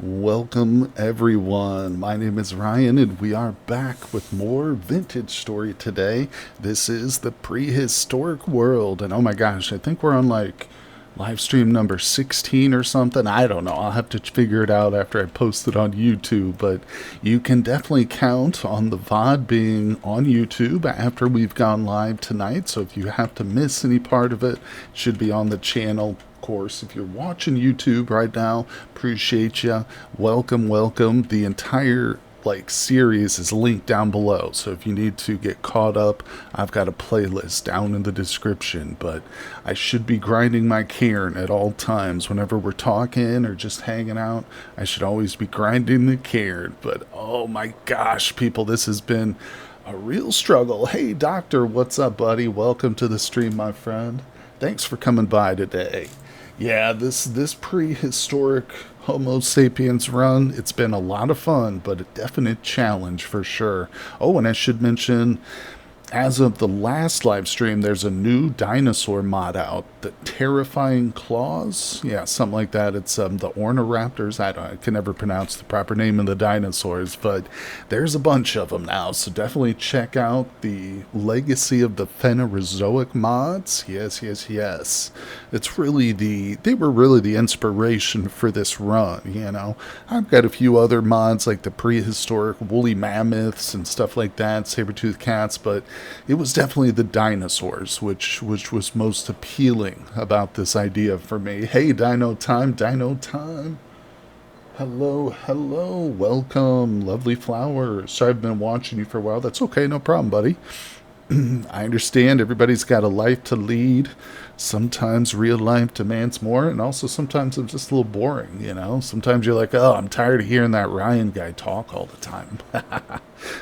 Welcome everyone. My name is Ryan and we are back with more vintage story today. This is the prehistoric world and oh my gosh, I think we're on like live stream number 16 or something. I don't know. I'll have to figure it out after I post it on YouTube, but you can definitely count on the VOD being on YouTube after we've gone live tonight. So if you have to miss any part of it, it should be on the channel. Course, if you're watching YouTube right now, appreciate you. Welcome. The entire series is linked down below, so if you need to get caught up, I've got a playlist down in the description. But I should be grinding my cairn at all times. Whenever we're talking or just hanging out, I should always be grinding the cairn. But oh my gosh, people, this has been a real struggle. Hey doctor, what's up, buddy? Welcome to the stream, my friend. Thanks for coming by today. Yeah, this prehistoric Homo sapiens run, it's been a lot of fun, but a definite challenge for sure. Oh, and I should mention, as of the last live stream, there's a new dinosaur mod out, the Terrifying Claws. Yeah, something like that. It's the Orniraptors. I can never pronounce the proper name of the dinosaurs, but there's a bunch of them now. So definitely check out the Legacy of the Phanerozoic mods. Yes. It's really they were really the inspiration for this run. You know, I've got a few other mods like the prehistoric woolly mammoths and stuff like that, saber-toothed cats, but it was definitely the dinosaurs, which was most appealing about this idea for me. Hey, Dino Time. Hello. Welcome, lovely flowers. Sorry I've been watching you for a while. That's okay, no problem, buddy. I understand everybody's got a life to lead. Sometimes real life demands more, and also sometimes it's just a little boring, you know? Sometimes you're like, oh, I'm tired of hearing that Ryan guy talk all the time.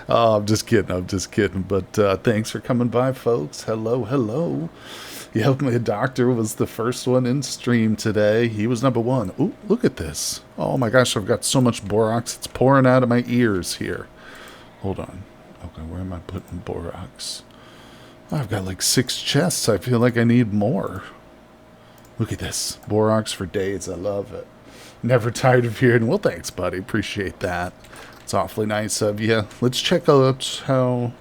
Oh, I'm just kidding. But thanks for coming by, folks. Hello. Yep, my doctor was the first one in stream today. He was number one. Ooh, look at this. Oh my gosh, I've got so much borax. It's pouring out of my ears here. Hold on. Okay, where am I putting borax? I've got like 6 chests. I feel like I need more. Look at this. Borax for days. I love it. Never tired of hearing. Well, thanks, buddy. Appreciate that. It's awfully nice of you. Let's check out how...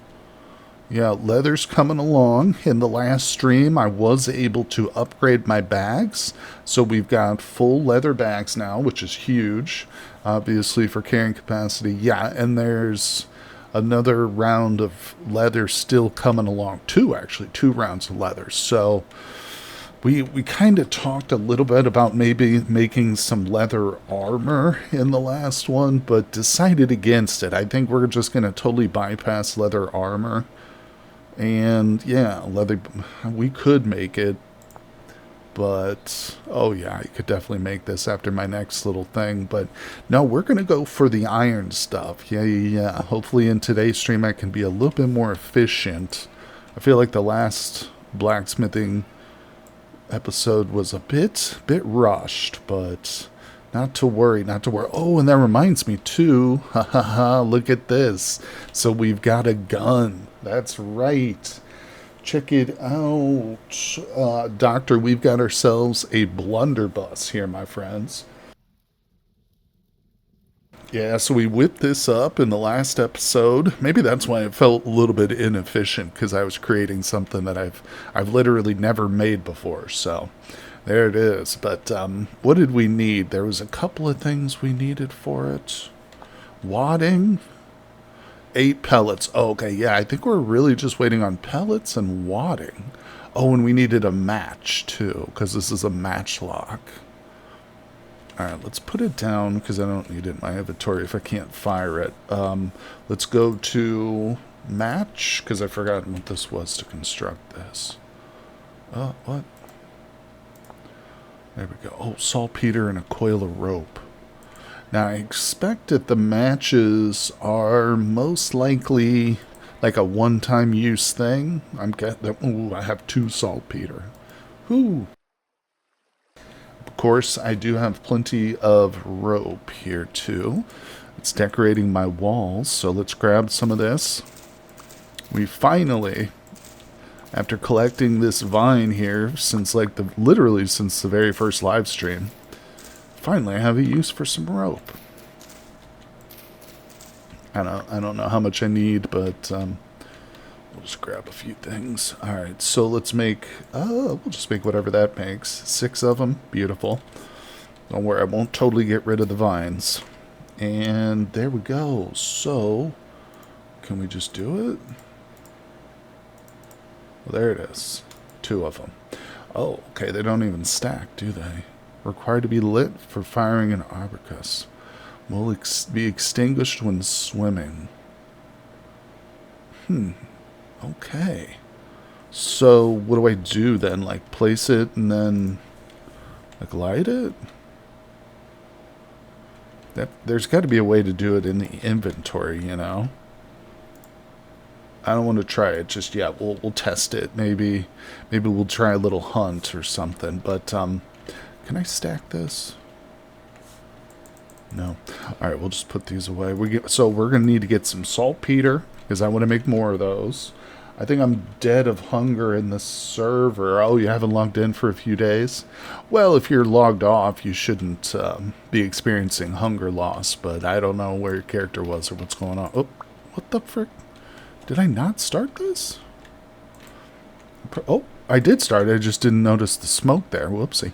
Yeah, leather's coming along. In the last stream, I was able to upgrade my bags. So we've got full leather bags now, which is huge. Obviously, for carrying capacity. Yeah, and there's another round of leather still coming along. 2 rounds of leather. So we kind of talked a little bit about maybe making some leather armor in the last one, but decided against it. I think we're just going to totally bypass leather armor. And yeah, leather, we could make it, but oh yeah, I could definitely make this after my next little thing. But no, we're going to go for the iron stuff. Yeah. Hopefully in today's stream I can be a little bit more efficient. I feel like the last blacksmithing episode was a bit rushed, but not to worry. Oh, and that reminds me too. Look at this. So we've got a gun. That's right. Check it out. Doctor, we've got ourselves a blunderbuss here, my friends. Yeah, so we whipped this up in the last episode. Maybe that's why it felt a little bit inefficient, because I was creating something that I've literally never made before. So there it is. But what did we need? There was a couple of things we needed for it. Wadding. 8 pellets. Oh, okay, yeah, I think we're really just waiting on pellets and wadding. Oh, and we needed a match, too, because this is a match lock. Alright, let's put it down, because I don't need it in my inventory if I can't fire it. Let's go to match, because I've forgotten what this was to construct this. Oh, what? There we go. Oh, saltpeter and a coil of rope. Now, I expect that the matches are most likely like a one-time use thing. Ooh, I have 2 saltpeter. Ooh. Of course, I do have plenty of rope here, too. It's decorating my walls, so let's grab some of this. We finally, after collecting this vine here since literally since the very first live stream, finally I have a use for some rope. I don't know how much I need, but we'll just grab a few things. All right, so let's make. We'll just make whatever that makes. 6 of them. Beautiful. Don't worry, I won't totally get rid of the vines. And there we go. So, can we just do it? Well, there it is. 2 of them. Oh, okay. They don't even stack, do they? Required to be lit for firing an arbutus. Will be extinguished when swimming. Okay. So, what do I do then? Like, place it and then, like, light it? There's got to be a way to do it in the inventory, you know? I don't want to try it just yet. We'll test it. Maybe we'll try a little hunt or something. But, can I stack this? No. All right, we'll just put these away. So we're going to need to get some saltpeter, because I want to make more of those. I think I'm dead of hunger in the server. Oh, you haven't logged in for a few days? Well, if you're logged off, you shouldn't be experiencing hunger loss, but I don't know where your character was or what's going on. Oh, what the frick? Did I not start this? Oh, I did start it. I just didn't notice the smoke there. Whoopsie.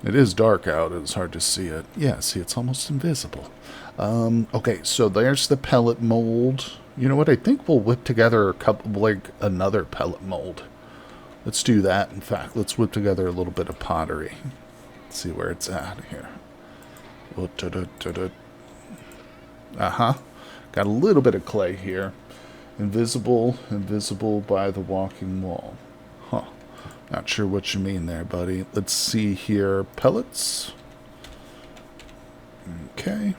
It is dark out. It's hard to see it. Yeah, see, it's almost invisible. Okay, so there's the pellet mold. You know what? I think we'll whip together a couple, like another pellet mold. Let's do that. In fact, let's whip together a little bit of pottery. Let's see where it's at here. Got a little bit of clay here. Invisible by the walking wall. Huh. Not sure what you mean there, buddy. Let's see here. Pellets. Okay.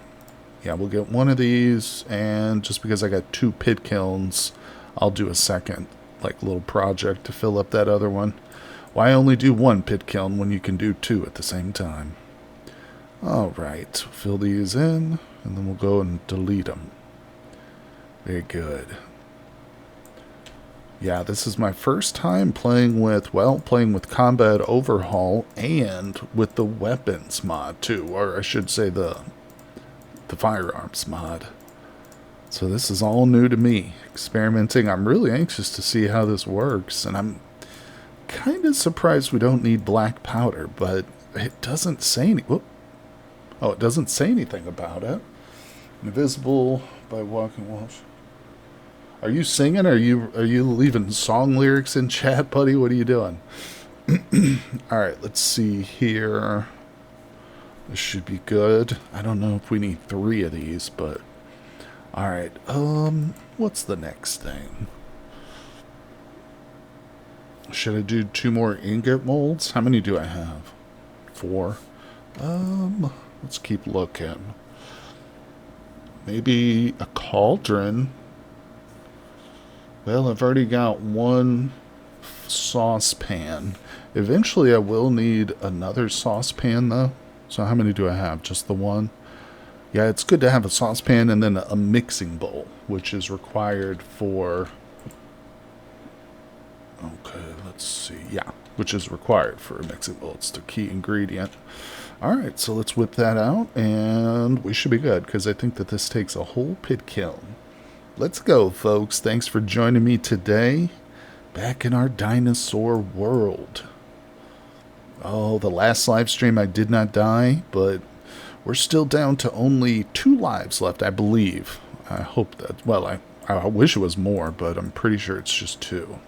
Yeah, we'll get one of these, and just because I got 2 pit kilns, I'll do a second, like, little project to fill up that other one. Why only do 1 pit kiln when you can do 2 at the same time? Alright, fill these in, and then we'll go and delete them. Very good. Yeah, this is my first time playing with Combat Overhaul and with the weapons mod too, or I should say the firearms mod. So this is all new to me. Experimenting. I'm really anxious to see how this works, and I'm kind of surprised we don't need black powder, but it doesn't say it doesn't say anything about it. Invisible by walking walls. Are you singing? Are you leaving song lyrics in chat, buddy? What are you doing? All right, let's see here. This should be good. I don't know if we need 3 of these, but all right. What's the next thing? Should I do 2 more ingot molds? How many do I have? 4. Let's keep looking. Maybe a cauldron. Well, I've already got 1 saucepan. Eventually, I will need another saucepan, though. So how many do I have? Just the 1? Yeah, it's good to have a saucepan and then a mixing bowl, which is required for... Okay, let's see. Yeah, which is required for a mixing bowl. It's the key ingredient. Alright, so let's whip that out, and we should be good, because I think that this takes a whole pit kiln. Let's go, folks. Thanks for joining me today. Back in our dinosaur world. Oh, the last live stream I did not die, but we're still down to only 2 lives left, I believe. I hope that, well, I wish it was more, but I'm pretty sure it's just 2.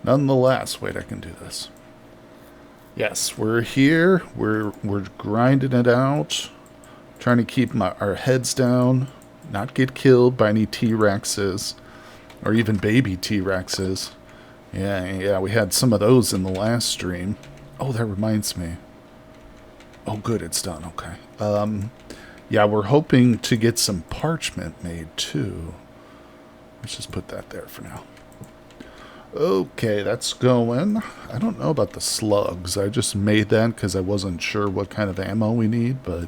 Nonetheless, wait, I can do this. Yes, we're here. We're grinding it out. Trying to keep our heads down. Not get killed by any T-Rexes. Or even baby T-Rexes. Yeah, we had some of those in the last stream. Oh, that reminds me. Oh, good, it's done. Okay. Yeah, we're hoping to get some parchment made, too. Let's just put that there for now. Okay, that's going. I don't know about the slugs. I just made that because I wasn't sure what kind of ammo we need, but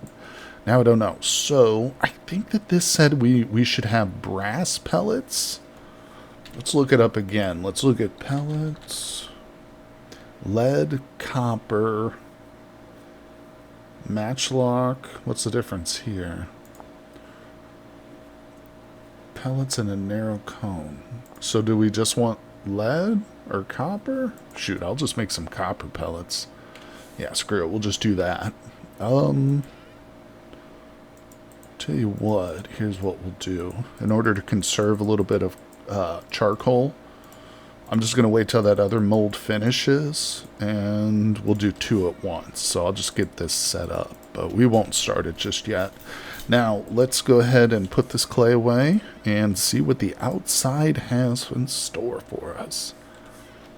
now I don't know. So, I think that this said we should have brass pellets. Let's look it up again. Let's look at pellets. Lead, copper, matchlock. What's the difference here? pellets in a narrow cone. So do we just want lead or copper? Shoot, I'll just make some copper pellets. Yeah, screw it. We'll just do that. Tell you what, here's what we'll do. In order to conserve a little bit of charcoal, I'm just going to wait till that other mold finishes, and we'll do 2 at once. So I'll just get this set up, but we won't start it just yet. Now, let's go ahead and put this clay away and see what the outside has in store for us.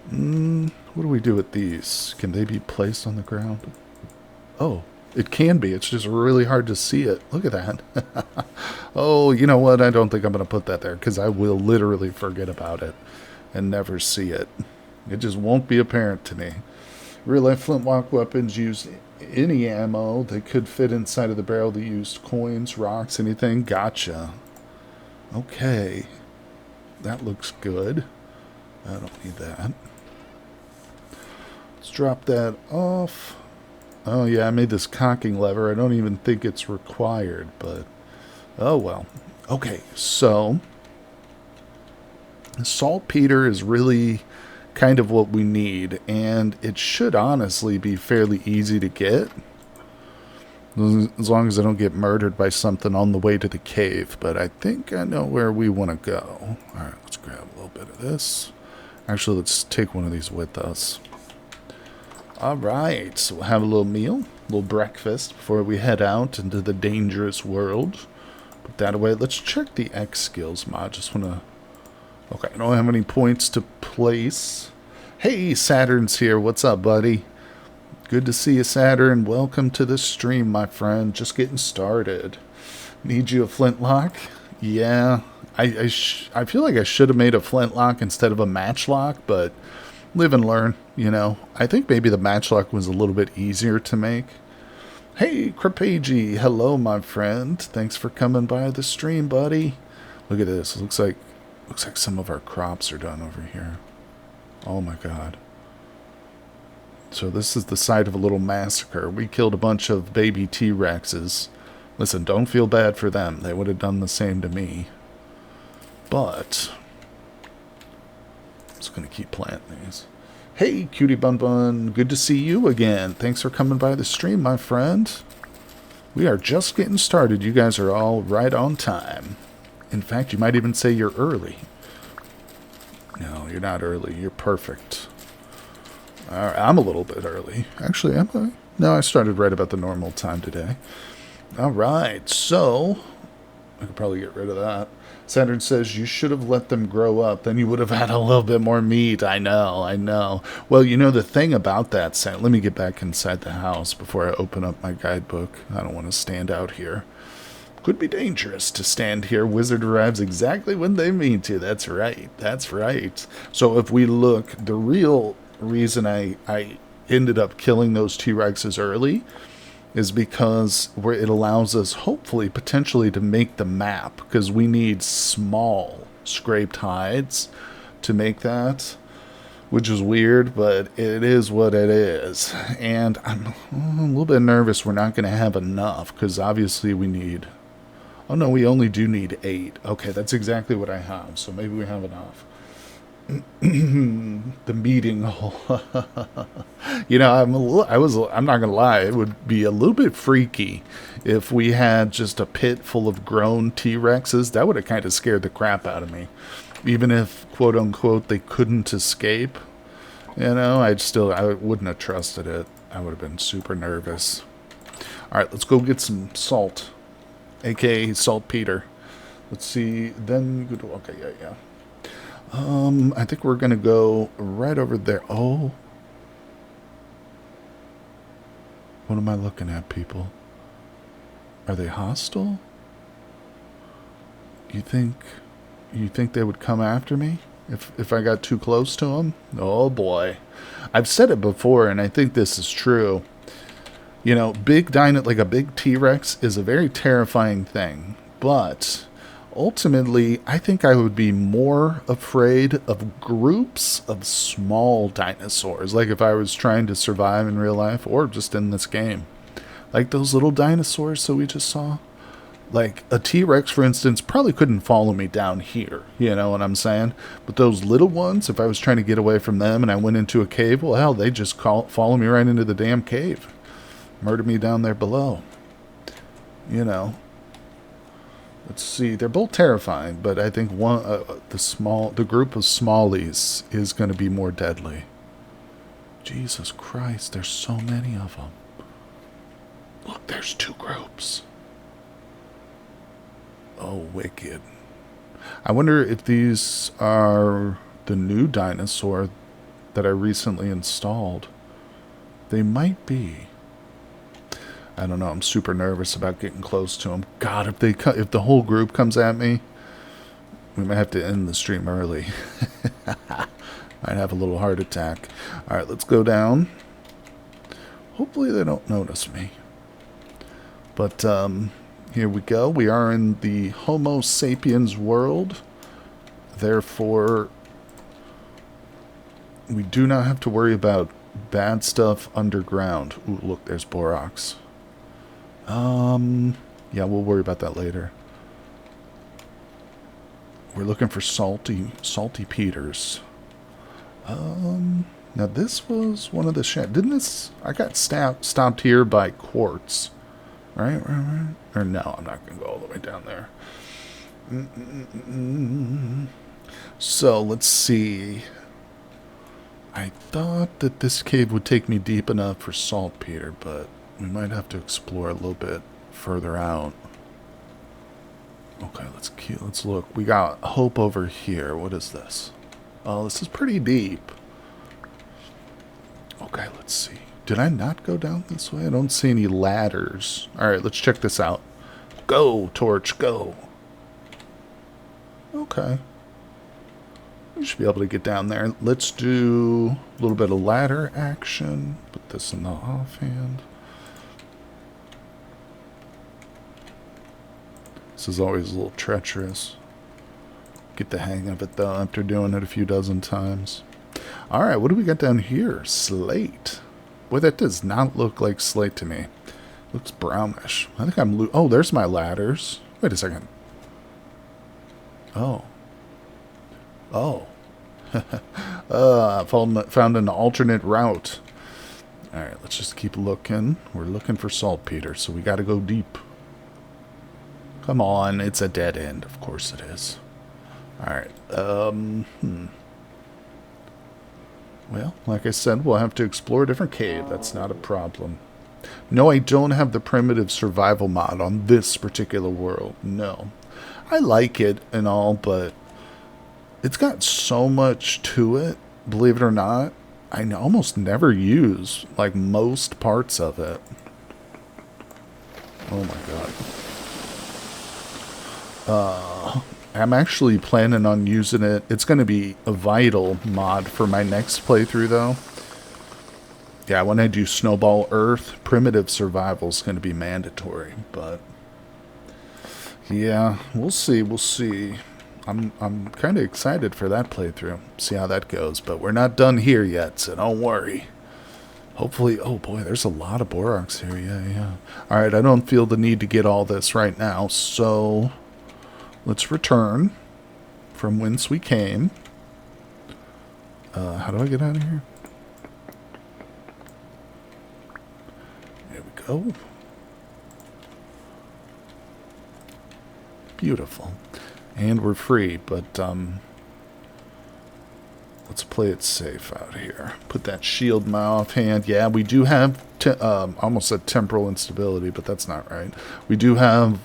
What do we do with these? Can they be placed on the ground? Oh, it can be. It's just really hard to see it. Look at that. Oh, you know what? I don't think I'm going to put that there because I will literally forget about it and never see it. It just won't be apparent to me. Real-life flintlock weapons use any ammo. They could fit inside of the barrel. They used coins, rocks, anything. Gotcha. Okay. That looks good. I don't need that. Let's drop that off. Oh, yeah, I made this cocking lever. I don't even think it's required, but oh, well. Okay, so saltpeter is really kind of what we need, and it should honestly be fairly easy to get, as long as I don't get murdered by something on the way to the cave. But I think I know where we want to go. All right, let's grab a little bit of this. Actually, let's take one of these with us. All right, so we'll have a little meal, a little breakfast before we head out into the dangerous world. Put that away. Let's check the X skills mod. Just want to... Okay, I don't have any points to place. Hey, Saturn's here. What's up, buddy? Good to see you, Saturn. Welcome to the stream, my friend. Just getting started. Need you a flintlock? Yeah. I feel like I should have made a flintlock instead of a matchlock, but live and learn, you know. I think maybe the matchlock was a little bit easier to make. Hey, Crepagi. Hello, my friend. Thanks for coming by the stream, buddy. Look at this. Looks like some of our crops are done over here. Oh my god. So this is the site of a little massacre. We killed a bunch of baby T-Rexes. Listen, don't feel bad for them. They would have done the same to me. But I'm just going to keep planting these. Hey, Cutie Bun Bun. Good to see you again. Thanks for coming by the stream, my friend. We are just getting started. You guys are all right on time. In fact, you might even say you're early. No, you're not early. You're perfect. All right, I'm a little bit early. Actually, am I? No, I started right about the normal time today. All right, so I could probably get rid of that. Saturn says, you should have let them grow up. Then you would have had a little bit more meat. I know. Well, you know, the thing about that, let me get back inside the house before I open up my guidebook. I don't want to stand out here. Could be dangerous to stand here. Wizard arrives exactly when they mean to. That's right. That's right. So if we look, the real reason I ended up killing those T-Rexes early is because it allows us, hopefully, potentially, to make the map, because we need small scraped hides to make that, which is weird, but it is what it is. And I'm a little bit nervous we're not going to have enough, because obviously we need... Oh no, we only do need 8. Okay, that's exactly what I have, so maybe we have enough. The meeting hole. You know, I'm not gonna lie, it would be a little bit freaky if we had just a pit full of grown T-Rexes. That would have kind of scared the crap out of me. Even if, quote unquote, they couldn't escape, you know, I wouldn't have trusted it. I would have been super nervous. Alright, let's go get some salt, aka saltpeter. Let's see, then you go to, okay, yeah. I think we're going to go right over there. Oh. What am I looking at, people? Are they hostile? You think they would come after me if I got too close to them? Oh boy. I've said it before, and I think this is true. You know, like a big T-Rex is a very terrifying thing, but ultimately, I think I would be more afraid of groups of small dinosaurs, like if I was trying to survive in real life or just in this game. Like those little dinosaurs that we just saw. Like, a T-Rex, for instance, probably couldn't follow me down here. You know what I'm saying? But those little ones, if I was trying to get away from them and I went into a cave, well, hell, they just follow me right into the damn cave. Murder me down there below. You know. Let's see. They're both terrifying, but I think the group of smallies is going to be more deadly. Jesus Christ, there's so many of them. Look, there's 2 groups. Oh, wicked. I wonder if these are the new dinosaur that I recently installed. They might be. I don't know. I'm super nervous about getting close to them. God, if the whole group comes at me, we might have to end the stream early. Might have a little heart attack. All right, let's go down. Hopefully they don't notice me. But here we go. We are in the Homo sapiens world. Therefore, we do not have to worry about bad stuff underground. Ooh, look, there's Borox. Yeah, we'll worry about that later. We're looking for salty Peters. Now this was one of the didn't this? I got stopped here by quartz. Right. Or no, I'm not going to go all the way down there. So, let's see. I thought that this cave would take me deep enough for saltpeter, but we might have to explore a little bit further out. Okay, let's look. We got hope over here. What is this? Oh, this is pretty deep. Okay, let's see. Did I not go down this way? I don't see any ladders. Alright, let's check this out. Go, Torch, go. Okay. We should be able to get down there. Let's do a little bit of ladder action. Put this in the offhand. This is always a little treacherous. Get the hang of it, though, after doing it a few dozen times. Alright, what do we got down here? Slate. Boy, that does not look like slate to me. Looks brownish. I think I'm... Oh, there's my ladders. Wait a second. Oh. Oh. Found an alternate route. Alright, let's just keep looking. We're looking for saltpeter, so we gotta go deep. Come on, it's a dead end. Of course it is. Alright, Well, like I said, we'll have to explore a different cave. That's not a problem. No, I don't have the primitive survival mod on this particular world. No. I like it and all, but it's got so much to it, believe it or not. I almost never use, like, most parts of it. Oh my god. I'm actually planning on using it. It's going to be a vital mod for my next playthrough, though. Yeah, when I do Snowball Earth, primitive survival is going to be mandatory. But yeah, we'll see. We'll see. I'm kind of excited for that playthrough. See how that goes. But we're not done here yet, so don't worry. Hopefully, oh boy, there's a lot of Borox here. Yeah. All right, I don't feel the need to get all this right now, so let's return from whence we came. How do I get out of here? There we go. Beautiful. And we're free, but let's play it safe out here. Put that shield in my offhand. Yeah, we do have, almost said temporal instability, but that's not right. We do have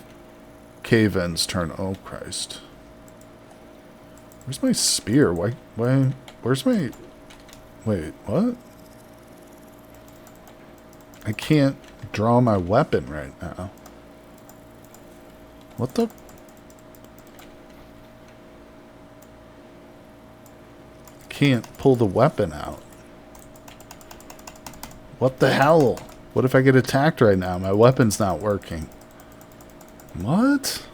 cave-ins turn. Oh, Christ. Where's my spear? Why, where's my... Wait, what? I can't draw my weapon right now. What the... Can't pull the weapon out. What the hell? What if I get attacked right now? My weapon's not working. What?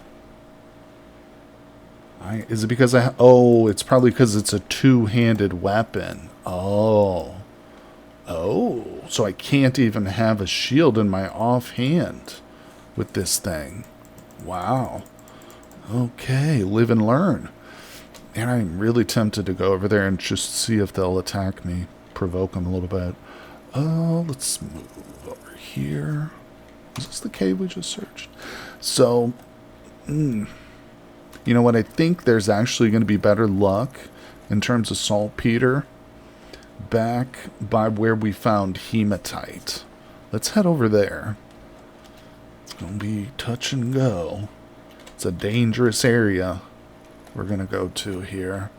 Is it because oh, it's probably because it's a two-handed weapon. Oh. Oh. So I can't even have a shield in my offhand with this thing. Wow. Okay, live and learn. And I'm really tempted to go over there and just see if they'll attack me. Provoke them a little bit. Let's move over here. Is this the cave we just searched? So, you know what? I think there's actually going to be better luck in terms of saltpeter back by where we found hematite. Let's head over there. It's going to be touch and go. It's a dangerous area we're going to go to here.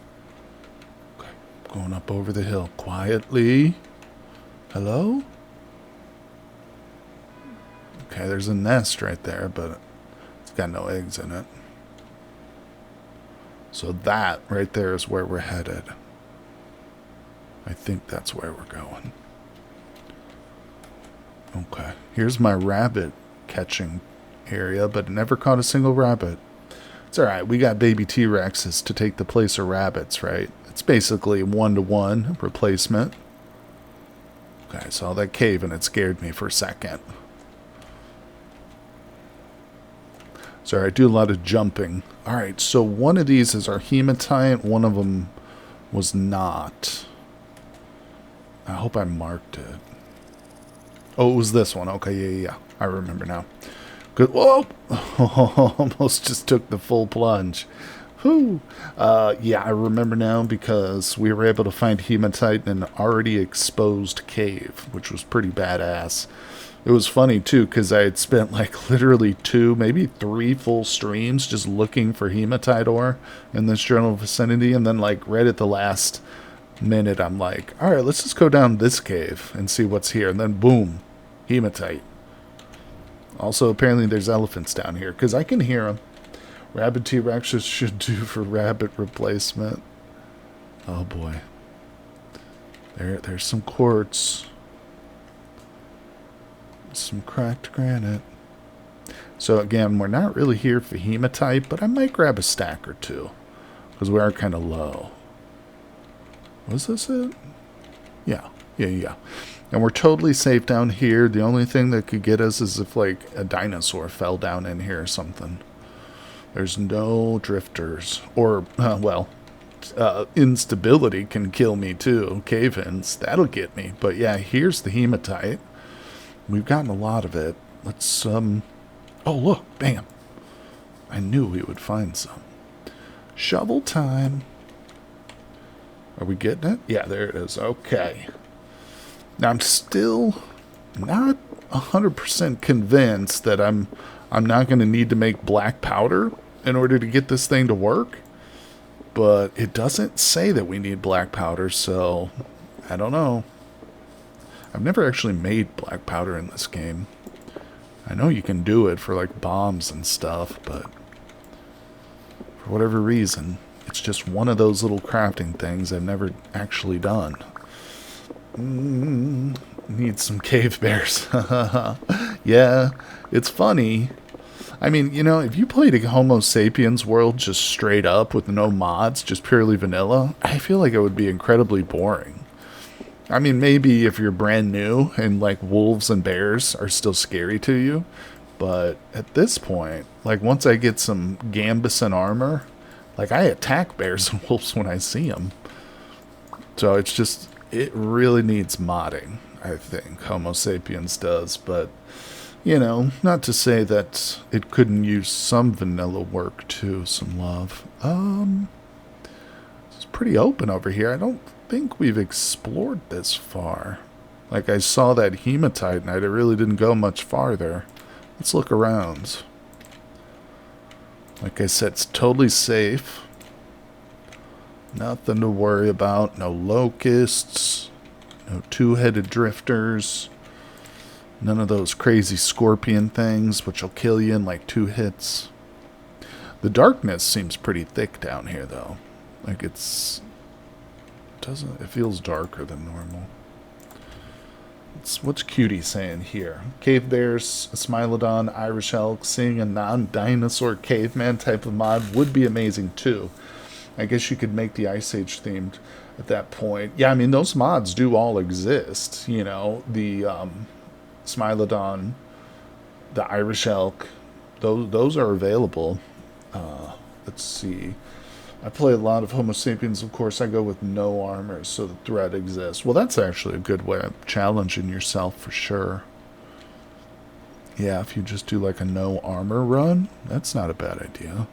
Okay, going up over the hill quietly. Hello? Okay, there's a nest right there, but it's got no eggs in it. So that right there is where we're headed. I think that's where we're going. Okay, here's my rabbit catching area, but never caught a single rabbit. It's alright, we got baby T-Rexes to take the place of rabbits, right? It's basically 1-to-1 replacement. Okay, I saw that cave and it scared me for a second. Sorry, I do a lot of jumping. Alright, so one of these is our hematite, one of them was not. I hope I marked it. Oh, it was this one. Okay, yeah. I remember now. Good. Whoa! Almost just took the full plunge. Whew. Yeah, I remember now because we were able to find hematite in an already exposed cave, which was pretty badass. It was funny, too, because I had spent, like, literally 2, maybe 3 full streams just looking for hematite ore in this general vicinity, and then, like, right at the last minute, I'm like, alright, let's just go down this cave and see what's here, and then boom, hematite. Also, apparently there's elephants down here, because I can hear them. Rabbit T-Rexes should do for rabbit replacement. Oh, boy. There's some quartz. Some cracked granite. So again, we're not really here for hematite, but I might grab a stack or 2 because we are kind of low. Was this it? Yeah. And we're totally safe down here. The only thing that could get us is if like a dinosaur fell down in here or something. There's no drifters or instability can kill me too. Cave-ins, that'll get me. But yeah, here's the hematite. We've gotten a lot of it. Let's, oh, look, bam. I knew we would find some. Shovel time. Are we getting it? Yeah, there it is. Okay. Now, I'm still not 100% convinced that I'm not going to need to make black powder in order to get this thing to work. But it doesn't say that we need black powder, so I don't know. I've never actually made black powder in this game. I know you can do it for like bombs and stuff, but for whatever reason, it's just one of those little crafting things I've never actually done. Need some cave bears. Yeah, it's funny. I mean, you know, if you played a Homo Sapiens world just straight up with no mods, just purely vanilla, I feel like it would be incredibly boring. I mean, maybe if you're brand new and, like, wolves and bears are still scary to you. But at this point, like, once I get some gambus and armor, like, I attack bears and wolves when I see them. So it's just, it really needs modding, I think. Homo Sapiens does. But, you know, not to say that it couldn't use some vanilla work, too. Some love. It's pretty open over here. I don't think we've explored this far. Like, I saw that hematite and I really didn't go much farther. Let's look around. Like I said, it's totally safe. Nothing to worry about. No locusts. No two-headed drifters. None of those crazy scorpion things which will kill you in like 2 hits. The darkness seems pretty thick down here though. Like it feels darker than normal. What's Cutie saying here? Cave bears, a Smilodon, Irish elk, seeing a non-dinosaur caveman type of mod would be amazing too. I guess you could make the Ice Age themed at that point. Yeah, I mean, those mods do all exist. You know, the Smilodon, the Irish elk, those are available. Let's see. I play a lot of Homo sapiens. Of course, I go with no armor, so the threat exists. Well, that's actually a good way of challenging yourself for sure. Yeah, if you just do like a no armor run, that's not a bad idea.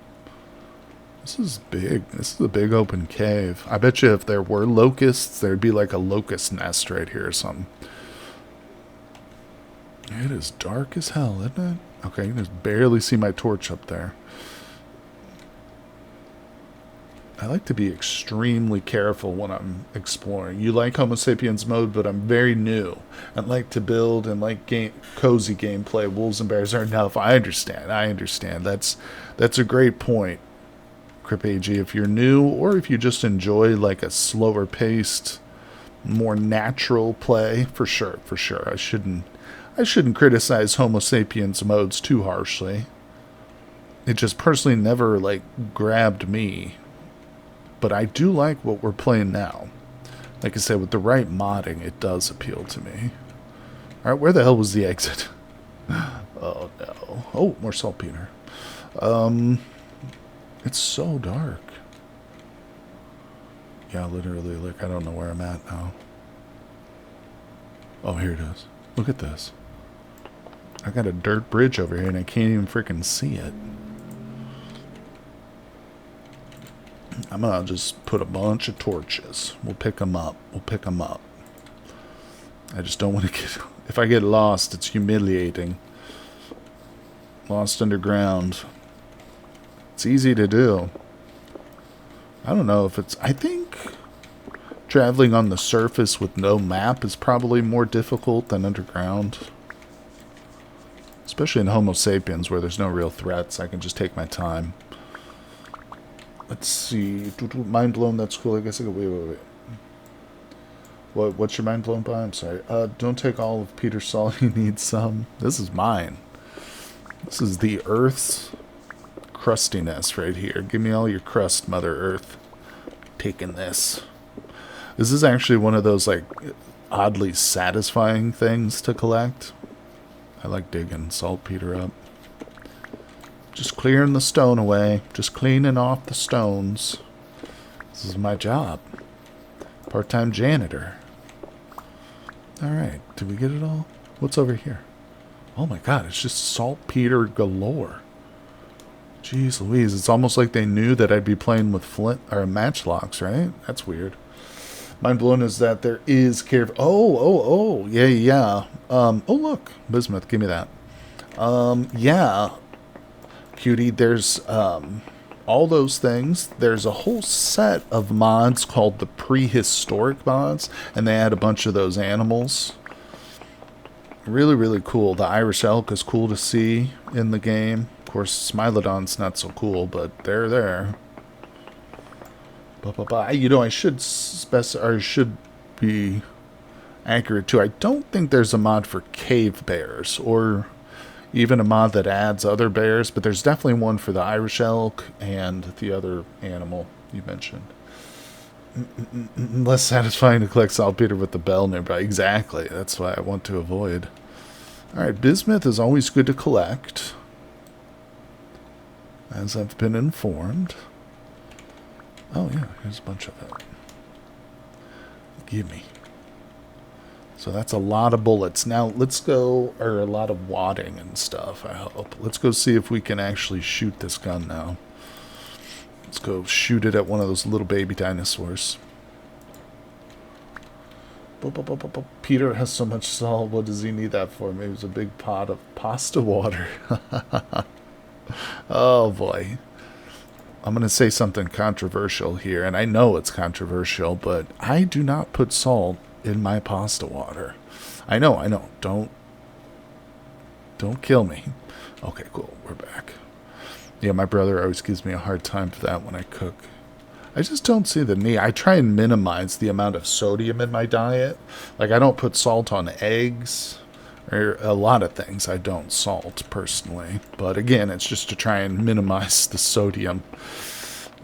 This is big. This is a big open cave. I bet you if there were locusts, there'd be like a locust nest right here or something. It is dark as hell, isn't it? Okay, you can just barely see my torch up there. I like to be extremely careful when I'm exploring. You like Homo sapiens mode, but I'm very new. I like to build and like cozy gameplay. Wolves and bears are enough. I understand. That's a great point, CripAG. If you're new or if you just enjoy like a slower paced, more natural play, for sure. I shouldn't criticize Homo sapiens modes too harshly. It just personally never like grabbed me. But I do like what we're playing now. Like I said, with the right modding, it does appeal to me. Alright, where the hell was the exit? Oh, no. Oh, more saltpeter. It's so dark. Yeah, literally, like, I don't know where I'm at now. Oh, here it is. Look at this. I got a dirt bridge over here, and I can't even freaking see it. I'm going to just put a bunch of torches. We'll pick them up. I just don't want to get... If I get lost, it's humiliating. Lost underground. It's easy to do. I don't know if it's... I think traveling on the surface with no map is probably more difficult than underground. Especially in Homo sapiens, where there's no real threats. I can just take my time. Let's see. Mind blown, that's cool. I guess I go. Wait. What's your mind blown by? I'm sorry. Don't take all of Peter's salt. You need some. This is mine. This is the Earth's crustiness right here. Give me all your crust, Mother Earth. Taking this. This is actually one of those, like, oddly satisfying things to collect. I like digging saltpeter up. Just clearing the stone away. Just cleaning off the stones. This is my job. Part-time janitor. Alright, did we get it all? What's over here? Oh my god, it's just saltpeter galore. Jeez Louise, it's almost like they knew that I'd be playing with flint or matchlocks, right? That's weird. Mind blown is that there is care. Oh, yeah. Oh look, bismuth, give me that. Yeah. Cutie, there's all those things. There's a whole set of mods called the prehistoric mods, and they add a bunch of those animals. Really, really cool. The Irish elk is cool to see in the game. Of course, Smilodon's not so cool, but they're there. You know, I should be accurate too. I don't think there's a mod for cave bears or even a mod that adds other bears, but there's definitely one for the Irish elk and the other animal you mentioned. Less satisfying to collect saltpeter with the bell nearby. Exactly. That's why I want to avoid. Alright, bismuth is always good to collect, as I've been informed. Oh yeah, here's a bunch of it. Give me. So that's a lot of bullets. Now let's go, or a lot of wadding and stuff, I hope. Let's go see if we can actually shoot this gun now. Let's go shoot it at one of those little baby dinosaurs. Peter has so much salt. What does he need that for? Maybe it's a big pot of pasta water. Oh boy. I'm going to say something controversial here, and I know it's controversial, but I do not put salt in my pasta water. I know. Don't kill me. Okay, cool. We're back. Yeah, my brother always gives me a hard time for that when I cook. I just don't see the need. I try and minimize the amount of sodium in my diet. Like, I don't put salt on eggs or a lot of things. I don't salt, personally. But again, it's just to try and minimize the sodium.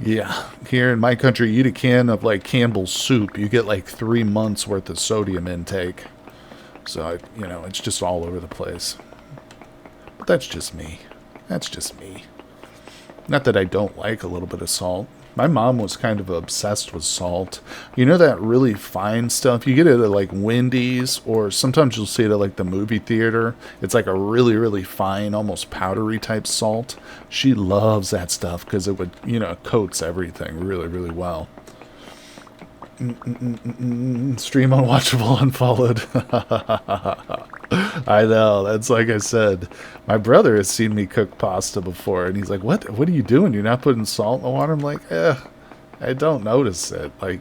Yeah, here in my country, you eat a can of, like, Campbell's soup. You get, like, 3 months worth of sodium intake. So, you know, it's just all over the place. But that's just me. That's just me. Not that I don't like a little bit of salt. My mom was kind of obsessed with salt. You know that really fine stuff? You get it at like Wendy's, or sometimes you'll see it at like the movie theater. It's like a really, really fine, almost powdery type salt. She loves that stuff because it would, you know, coats everything really, really well. Stream unwatchable, unfollowed. I know. That's like I said. My brother has seen me cook pasta before, and he's like, "What? What are you doing? You're not putting salt in the water?" I'm like, I don't notice it. Like,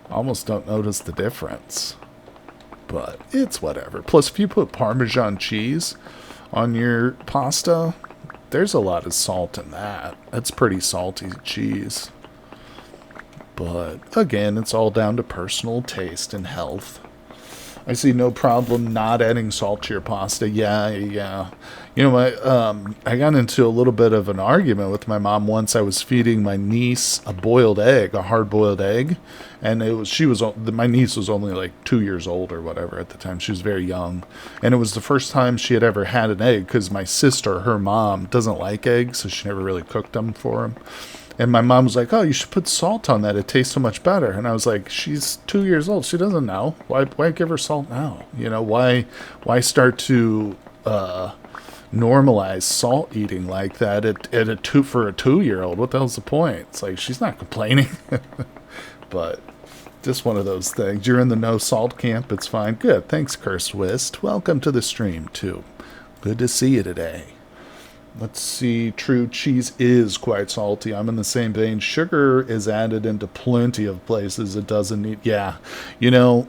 almost don't notice the difference. But it's whatever. Plus, if you put Parmesan cheese on your pasta, there's a lot of salt in that. That's pretty salty cheese. But, again, it's all down to personal taste and health. I see no problem not adding salt to your pasta. Yeah. You know, I got into a little bit of an argument with my mom once. I was feeding my niece a boiled egg, a hard-boiled egg. And my niece was only like 2 years old or whatever at the time. She was very young. And it was the first time she had ever had an egg because my sister, her mom, doesn't like eggs, so she never really cooked them for him. And my mom was like, "Oh, you should put salt on that. It tastes so much better." And I was like, "She's 2 years old. She doesn't know. Why give her salt now? You know, why start to normalize salt eating like that for a 2-year-old? What the hell's the point?" It's like, she's not complaining. But just one of those things. You're in the no salt camp. It's fine. Good. Thanks, Cursed Wist. Welcome to the stream, too. Good to see you today. Let's see. True, cheese is quite salty. I'm in the same vein. Sugar is added into plenty of places it doesn't need. Yeah. You know,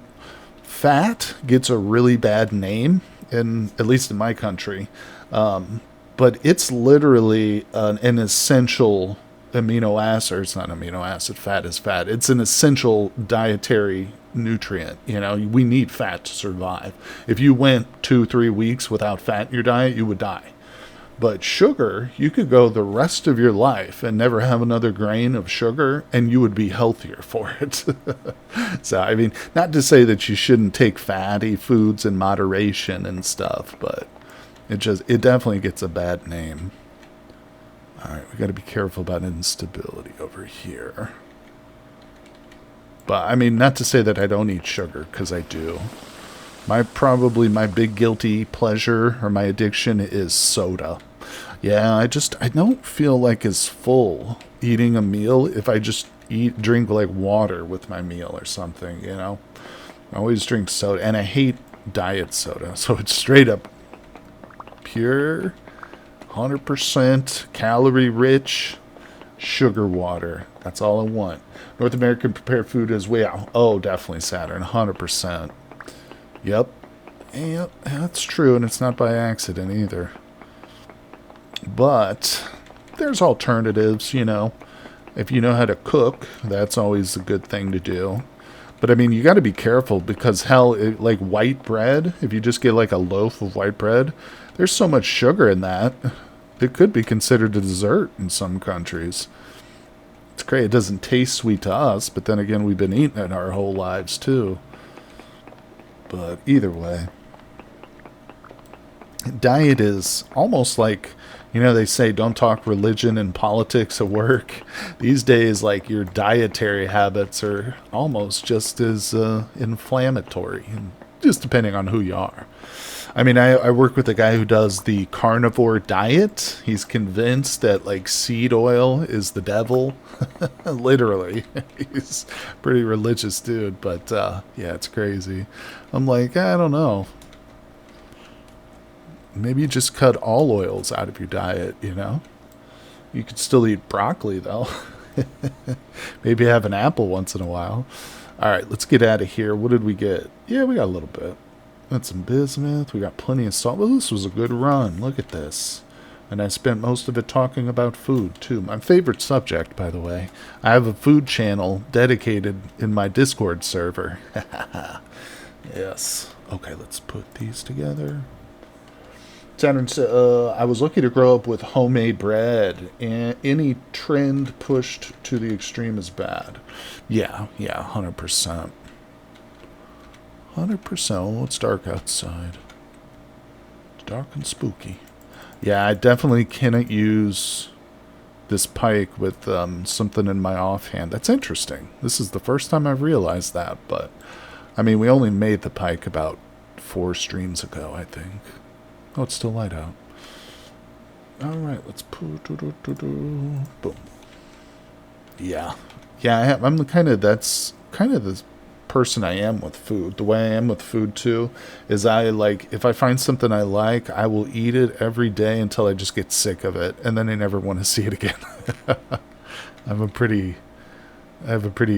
fat gets a really bad name, at least in my country. But it's literally an essential amino acid. It's not an amino acid. Fat is fat. It's an essential dietary nutrient. You know, we need fat to survive. If you went 2-3 weeks without fat in your diet, you would die. But sugar, you could go the rest of your life and never have another grain of sugar, and you would be healthier for it. So, I mean, not to say that you shouldn't take fatty foods in moderation and stuff, but it definitely gets a bad name. All right, we got to be careful about instability over here. But, I mean, not to say that I don't eat sugar, because I do. Probably my big guilty pleasure or my addiction is soda. Yeah, I don't feel like as full eating a meal if I just drink like water with my meal or something, you know. I always drink soda, and I hate diet soda, so it's straight up pure, 100% calorie rich sugar water. That's all I want. North American prepared food is definitely Saturn, 100%. Yep, that's true, and it's not by accident either. But there's alternatives, you know. If you know how to cook, that's always a good thing to do. But, I mean, you got to be careful because, like white bread, if you just get like a loaf of white bread, there's so much sugar in that. It could be considered a dessert in some countries. It's great. It doesn't taste sweet to us, but then again, we've been eating it our whole lives, too. But either way, diet is almost like, you know, they say don't talk religion and politics at work. These days, like, your dietary habits are almost just as inflammatory, and just depending on who you are. I mean, I work with a guy who does the carnivore diet. He's convinced that, like, seed oil is the devil. Literally. He's a pretty religious dude, but, yeah, it's crazy. I'm like, I don't know. Maybe you just cut all oils out of your diet, you know? You could still eat broccoli, though. Maybe have an apple once in a while. All right, let's get out of here. What did we get? Yeah, we got a little bit. Got some bismuth. We got plenty of salt. Well, this was a good run. Look at this. And I spent most of it talking about food, too. My favorite subject, by the way. I have a food channel dedicated in my Discord server. Yes. Okay, let's put these together. Saturn, I was lucky to grow up with homemade bread, and any trend pushed to the extreme is bad. Yeah, 100%. 100%. Oh, it's dark outside. It's dark and spooky. Yeah, I definitely cannot use this pike with something in my offhand. That's interesting. This is the first time I've realized that, but I mean, we only made the pike about 4 streams ago, I think. Oh, it's still light out. Alright, let's boom. Yeah. Yeah, I'm that's kind of the person I am with food. The way I am with food, too, is if I find something I like, I will eat it every day until I just get sick of it, and then I never want to see it again. I have a pretty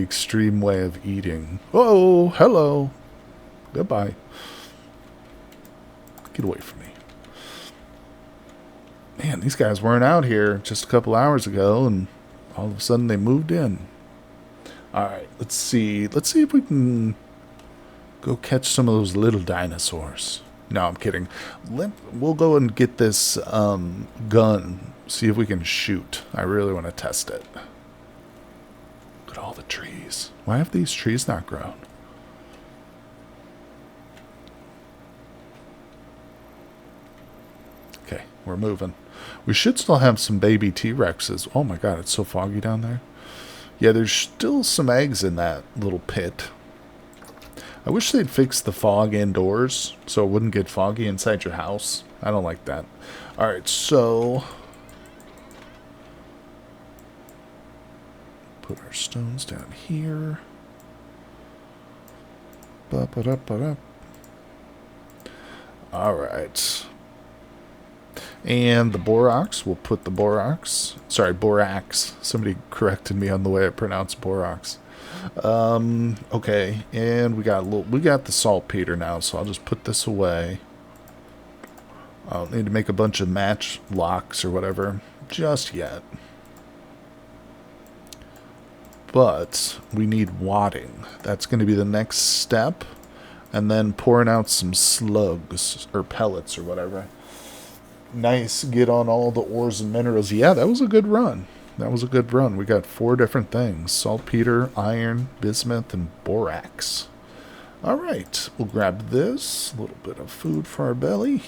extreme way of eating. Oh, hello. Goodbye. Get away from me. Man, these guys weren't out here just a couple hours ago, and all of a sudden they moved in. Alright, let's see. Let's see if we can go catch some of those little dinosaurs. No, I'm kidding. We'll go and get this gun. See if we can shoot. I really want to test it. Look at all the trees. Why have these trees not grown? Okay, we're moving. We should still have some baby T-Rexes. Oh my god, it's so foggy down there. Yeah, there's still some eggs in that little pit. I wish they'd fix the fog indoors so it wouldn't get foggy inside your house. I don't like that. Alright, so put our stones down here. Alright. And the borax, we'll put the borax. Sorry, borax. Somebody corrected me on the way I pronounce borax. Okay, and we got the saltpeter now, so I'll just put this away. I don't need to make a bunch of match locks or whatever just yet. But we need wadding. That's going to be the next step. And then pouring out some slugs or pellets or whatever. Nice, get on all the ores and minerals. Yeah, that was a good run. That was a good run. We got 4 different things. Saltpeter, iron, bismuth, and borax. Alright, we'll grab this. A little bit of food for our belly.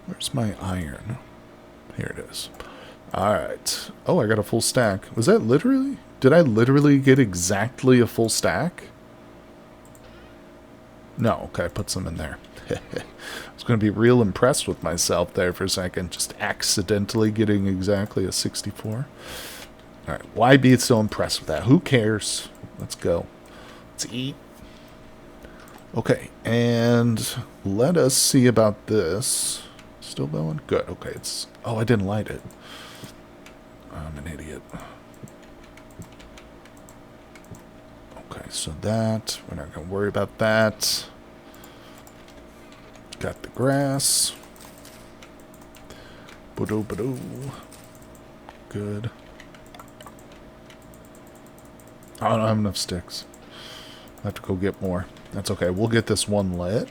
Where's my iron? Here it is. Alright. Oh, I got a full stack. Was that literally? Did I literally get exactly a full stack? No, okay, I put some in there. I was going to be real impressed with myself there for a second, just accidentally getting exactly a 64. Alright, why be so impressed with that? Who cares? Let's go. Let's eat. Okay, and let us see about this. Still going? Good, okay, it's... Oh, I didn't light it. I'm an idiot. Okay, so that, we're not going to worry about that. Got the grass. Ba-do. Good. I don't have enough sticks. I have to go get more. That's okay. We'll get this one lit.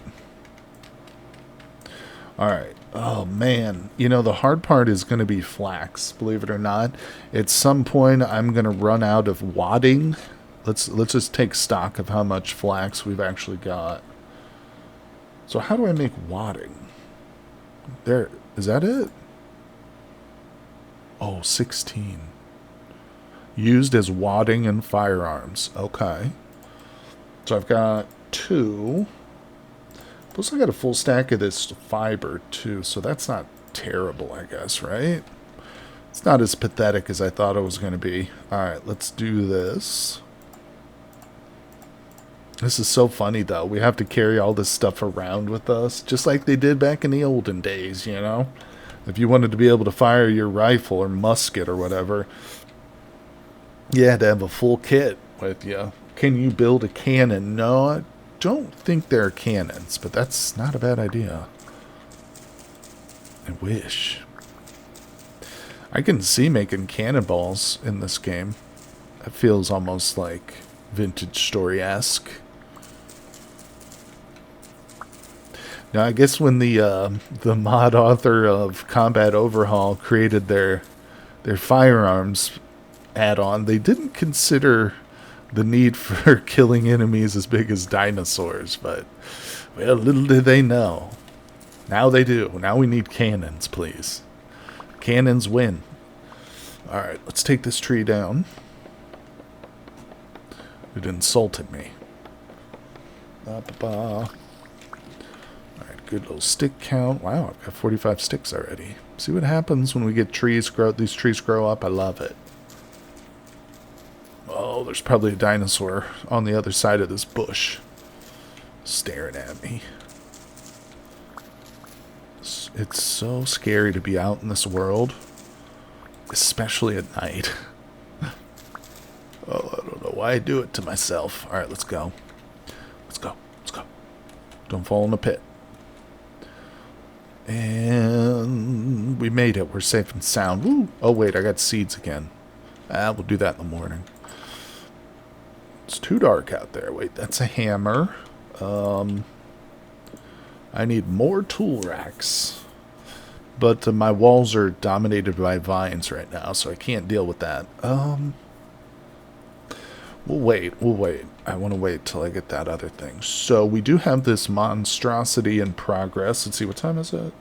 Alright. Oh, man. You know, the hard part is going to be flax, believe it or not. At some point, I'm going to run out of wadding. Let's just take stock of how much flax we've actually got. So how do I make wadding? There, is that it? Oh, 16. Used as wadding in firearms. Okay. So I've got 2. Plus I got a full stack of this fiber too, so that's not terrible, I guess, right? It's not as pathetic as I thought it was going to be. Alright, let's do this. This is so funny, though. We have to carry all this stuff around with us, just like they did back in the olden days, you know? If you wanted to be able to fire your rifle or musket or whatever, you had to have a full kit with you. Can you build a cannon? No, I don't think there are cannons, but that's not a bad idea. I wish. I can see making cannonballs in this game. It feels almost like vintage story-esque. Now, I guess when the mod author of Combat Overhaul created their firearms add-on, they didn't consider the need for killing enemies as big as dinosaurs, but, well, little did they know. Now they do. Now we need cannons, please. Cannons win. Alright, let's take this tree down. It insulted me. Alright, good little stick count. Wow, I've got 45 sticks already. See what happens when we get trees grow. These trees grow up. I love it. Oh, there's probably a dinosaur on the other side of this bush, staring at me. It's so scary to be out in this world, especially at night. Oh, I don't know why I do it to myself. All right, let's go. Let's go. Let's go. Don't fall in the pit. And we made it. We're safe and sound. Woo! Oh, wait, I got seeds again. We'll do that in the morning. It's too dark out there. Wait, that's a hammer. I need more tool racks. But my walls are dominated by vines right now, so I can't deal with that. We'll wait. I want to wait till I get that other thing. So we do have this monstrosity in progress. Let's see, what time is it?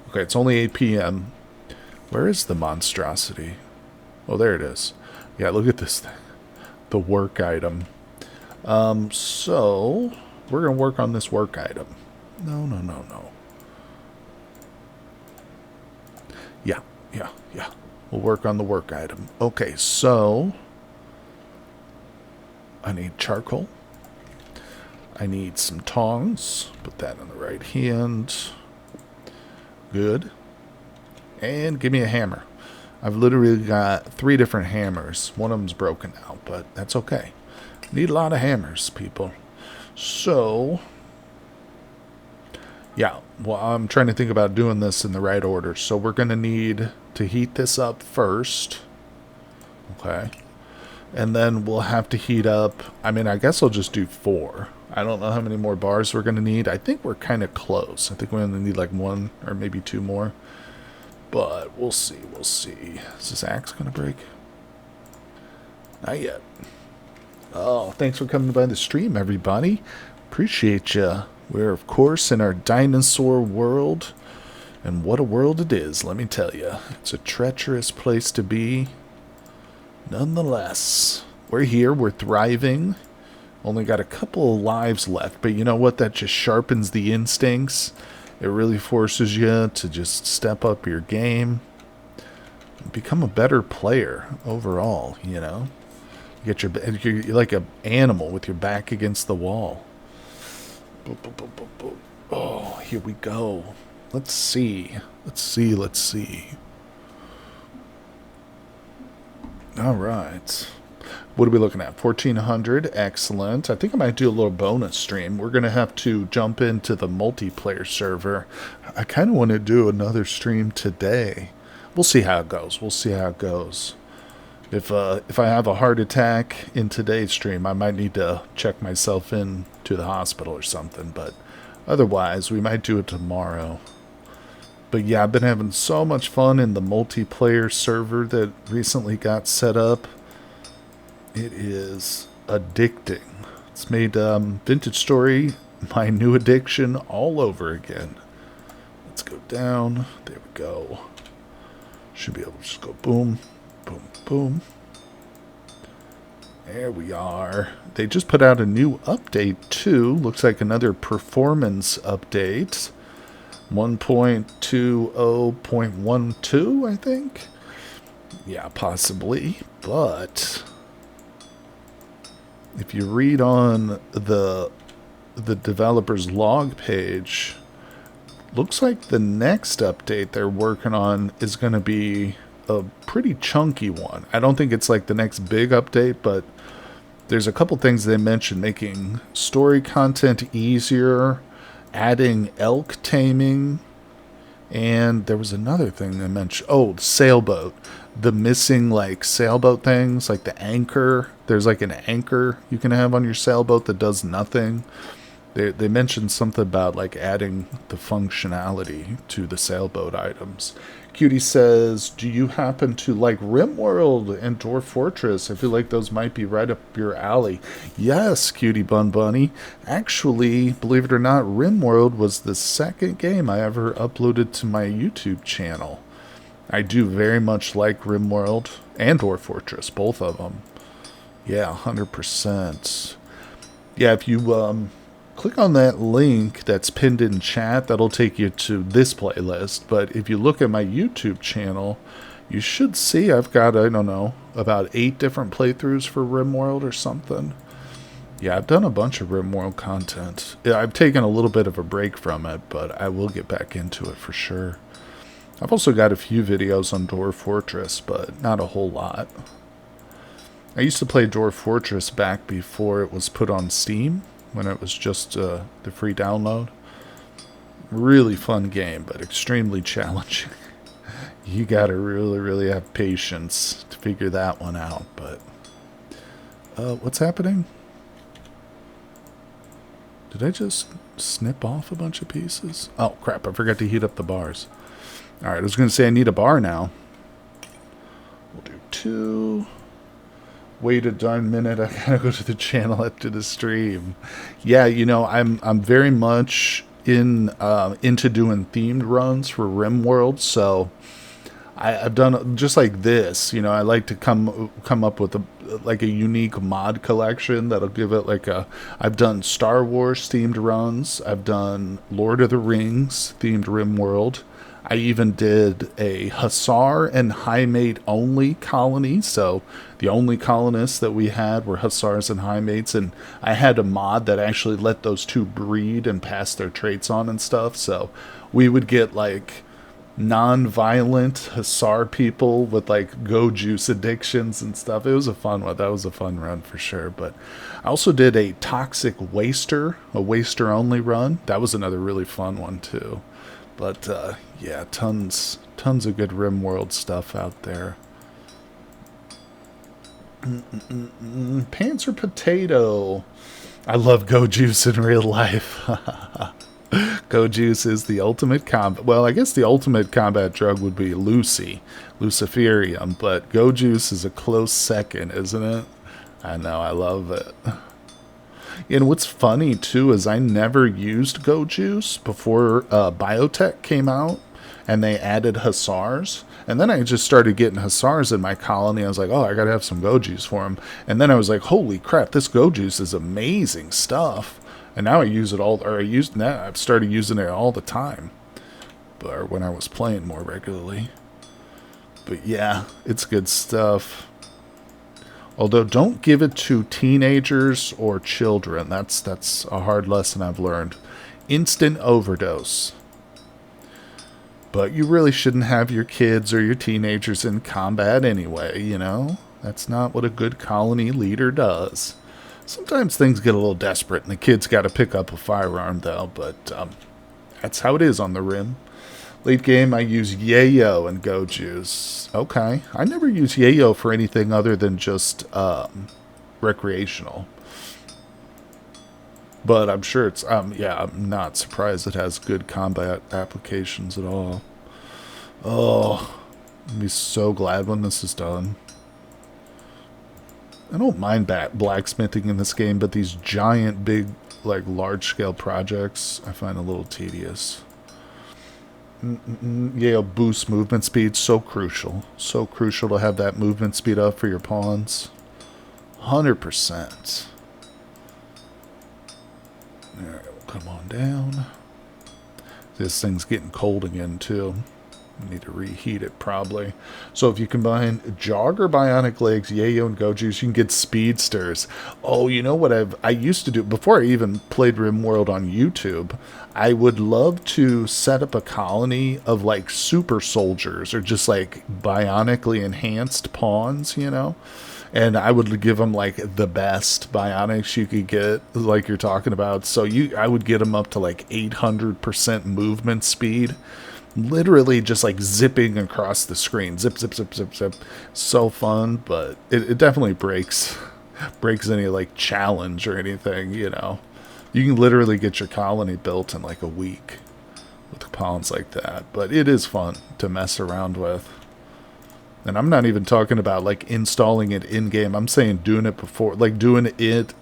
Okay, it's only 8 p.m. Where is the monstrosity? Oh, there it is. Yeah, look at this thing. The work item. So we're going to work on this work item. No. Yeah. We'll work on the work item. Okay, so I need charcoal. I need some tongs. Put that in the right hand. Good. And give me a hammer. I've literally got 3 different hammers. One of them's broken out, but that's okay. Need a lot of hammers, people. So, yeah, well, I'm trying to think about doing this in the right order. So we're going to need to heat this up first. Okay. And then we'll have to heat up, I mean, I guess I'll just do 4. I don't know how many more bars we're going to need. I think we're kind of close. I think we only need like 1 or maybe 2 more. But we'll see. Is this axe going to break? Not yet. Oh, thanks for coming by the stream, everybody. Appreciate you. We're, of course, in our dinosaur world. And what a world it is, let me tell you. It's a treacherous place to be. Nonetheless, we're here. We're thriving. Only got a couple of lives left. But you know what? That just sharpens the instincts. It really forces you to just step up your game. Become a better player overall, you know. You're like an animal with your back against the wall. Oh, here we go. Let's see. All right. What are we looking at? 1400. Excellent. I think I might do a little bonus stream. We're going to have to jump into the multiplayer server. I kind of want to do another stream today. We'll see how it goes. If I have a heart attack in today's stream, I might need to check myself in to the hospital or something. But otherwise, we might do it tomorrow. But yeah, I've been having so much fun in the multiplayer server that recently got set up. It is addicting. It's made Vintage Story my new addiction all over again. Let's go down. There we go. Should be able to just go boom, boom, boom. There we are. They just put out a new update too. Looks like another performance update. 1.20.12, I think. Yeah, possibly. But if you read on the developer's log page, looks like the next update they're working on is going to be a pretty chunky one. I don't think it's like the next big update, but there's a couple things they mentioned: making story content easier, adding elk taming, and there was another thing they mentioned. Oh, the sailboat. The missing, like, sailboat things, like the anchor. There's, like, an anchor you can have on your sailboat that does nothing. They mentioned something about, like, adding the functionality to the sailboat items. Cutie says, do you happen to like RimWorld and Dwarf Fortress? I feel like those might be right up your alley. Yes, Cutie Bun Bunny. Actually, believe it or not, RimWorld was the second game I ever uploaded to my YouTube channel. I do very much like RimWorld and Dwarf Fortress, both of them. Yeah, 100%. Yeah, if you click on that link that's pinned in chat, that'll take you to this playlist. But if you look at my YouTube channel, you should see I've got, I don't know, about 8 different playthroughs for RimWorld or something. Yeah, I've done a bunch of RimWorld content. Yeah, I've taken a little bit of a break from it, but I will get back into it for sure. I've also got a few videos on Dwarf Fortress, but not a whole lot. I used to play Dwarf Fortress back before it was put on Steam, when it was just the free download. Really fun game, but extremely challenging. You gotta really, really have patience to figure that one out, but... what's happening? Did I just snip off a bunch of pieces? Oh, crap, I forgot to heat up the bars. Alright, I was going to say I need a bar now. We'll do 2. Wait a darn minute, I gotta go to the channel after the stream. Yeah, you know, I'm very much into doing themed runs for RimWorld, so I've done just like this. You know, I like to come up with a unique mod collection that'll give it like a... I've done Star Wars themed runs. I've done Lord of the Rings themed RimWorld. I even did a Hussar and High Mate only colony, so the only colonists that we had were Hussars and High Mates, and I had a mod that actually let those two breed and pass their traits on and stuff, so we would get like non-violent Hussar people with like go juice addictions and stuff. It was a fun one. That was a fun run for sure. But I also did a Toxic Waster, a Waster only run. That was another really fun one too. But yeah, tons of good RimWorld stuff out there. Panzer Potato. I love Go Juice in real life. Go Juice is the ultimate combat. Well, I guess the ultimate combat drug would be Luciferium, but Go Juice is a close second, isn't it? I know, I love it. And what's funny, too, is I never used Go Juice before Biotech came out, and they added Hussars. And then I just started getting Hussars in my colony. I was like, oh, I gotta have some Go Juice for them. And then I was like, holy crap, this Go Juice is amazing stuff. And now I use it all, or I've started using it all the time. Or when I was playing more regularly. But yeah, it's good stuff. Although, don't give it to teenagers or children. That's a hard lesson I've learned. Instant overdose. But you really shouldn't have your kids or your teenagers in combat anyway, you know? That's not what a good colony leader does. Sometimes things get a little desperate and the kids got to pick up a firearm, though. But that's how it is on the Rim. Late game, I use Yayo and Go Juice. Okay. I never use Yayo for anything other than just recreational. But I'm sure it's, yeah, I'm not surprised it has good combat applications at all. Oh, I'll be so glad when this is done. I don't mind blacksmithing in this game, but these giant, big, like, large-scale projects I find a little tedious. Yeah, boost movement speed, so crucial. So crucial to have that movement speed up for your pawns. 100%. Alright, we'll come on down. This thing's getting cold again, too. I need to reheat it, probably. So if you combine Jogger Bionic Legs, Yayo, and Go Juice, you can get Speedsters. Oh, you know what I used to do, before I even played RimWorld on YouTube, I would love to set up a colony of, like, super soldiers, or just, like, bionically enhanced pawns, you know? And I would give them, like, the best bionics you could get, like you're talking about. So I would get them up to, like, 800% movement speed. Literally just like zipping across the screen. Zip, zip, zip, zip, zip. So fun, but it definitely breaks any like challenge or anything, you know. You can literally get your colony built in like a week with pounds like that. But it is fun to mess around with. And I'm not even talking about like installing it in game. I'm saying doing it before, like doing it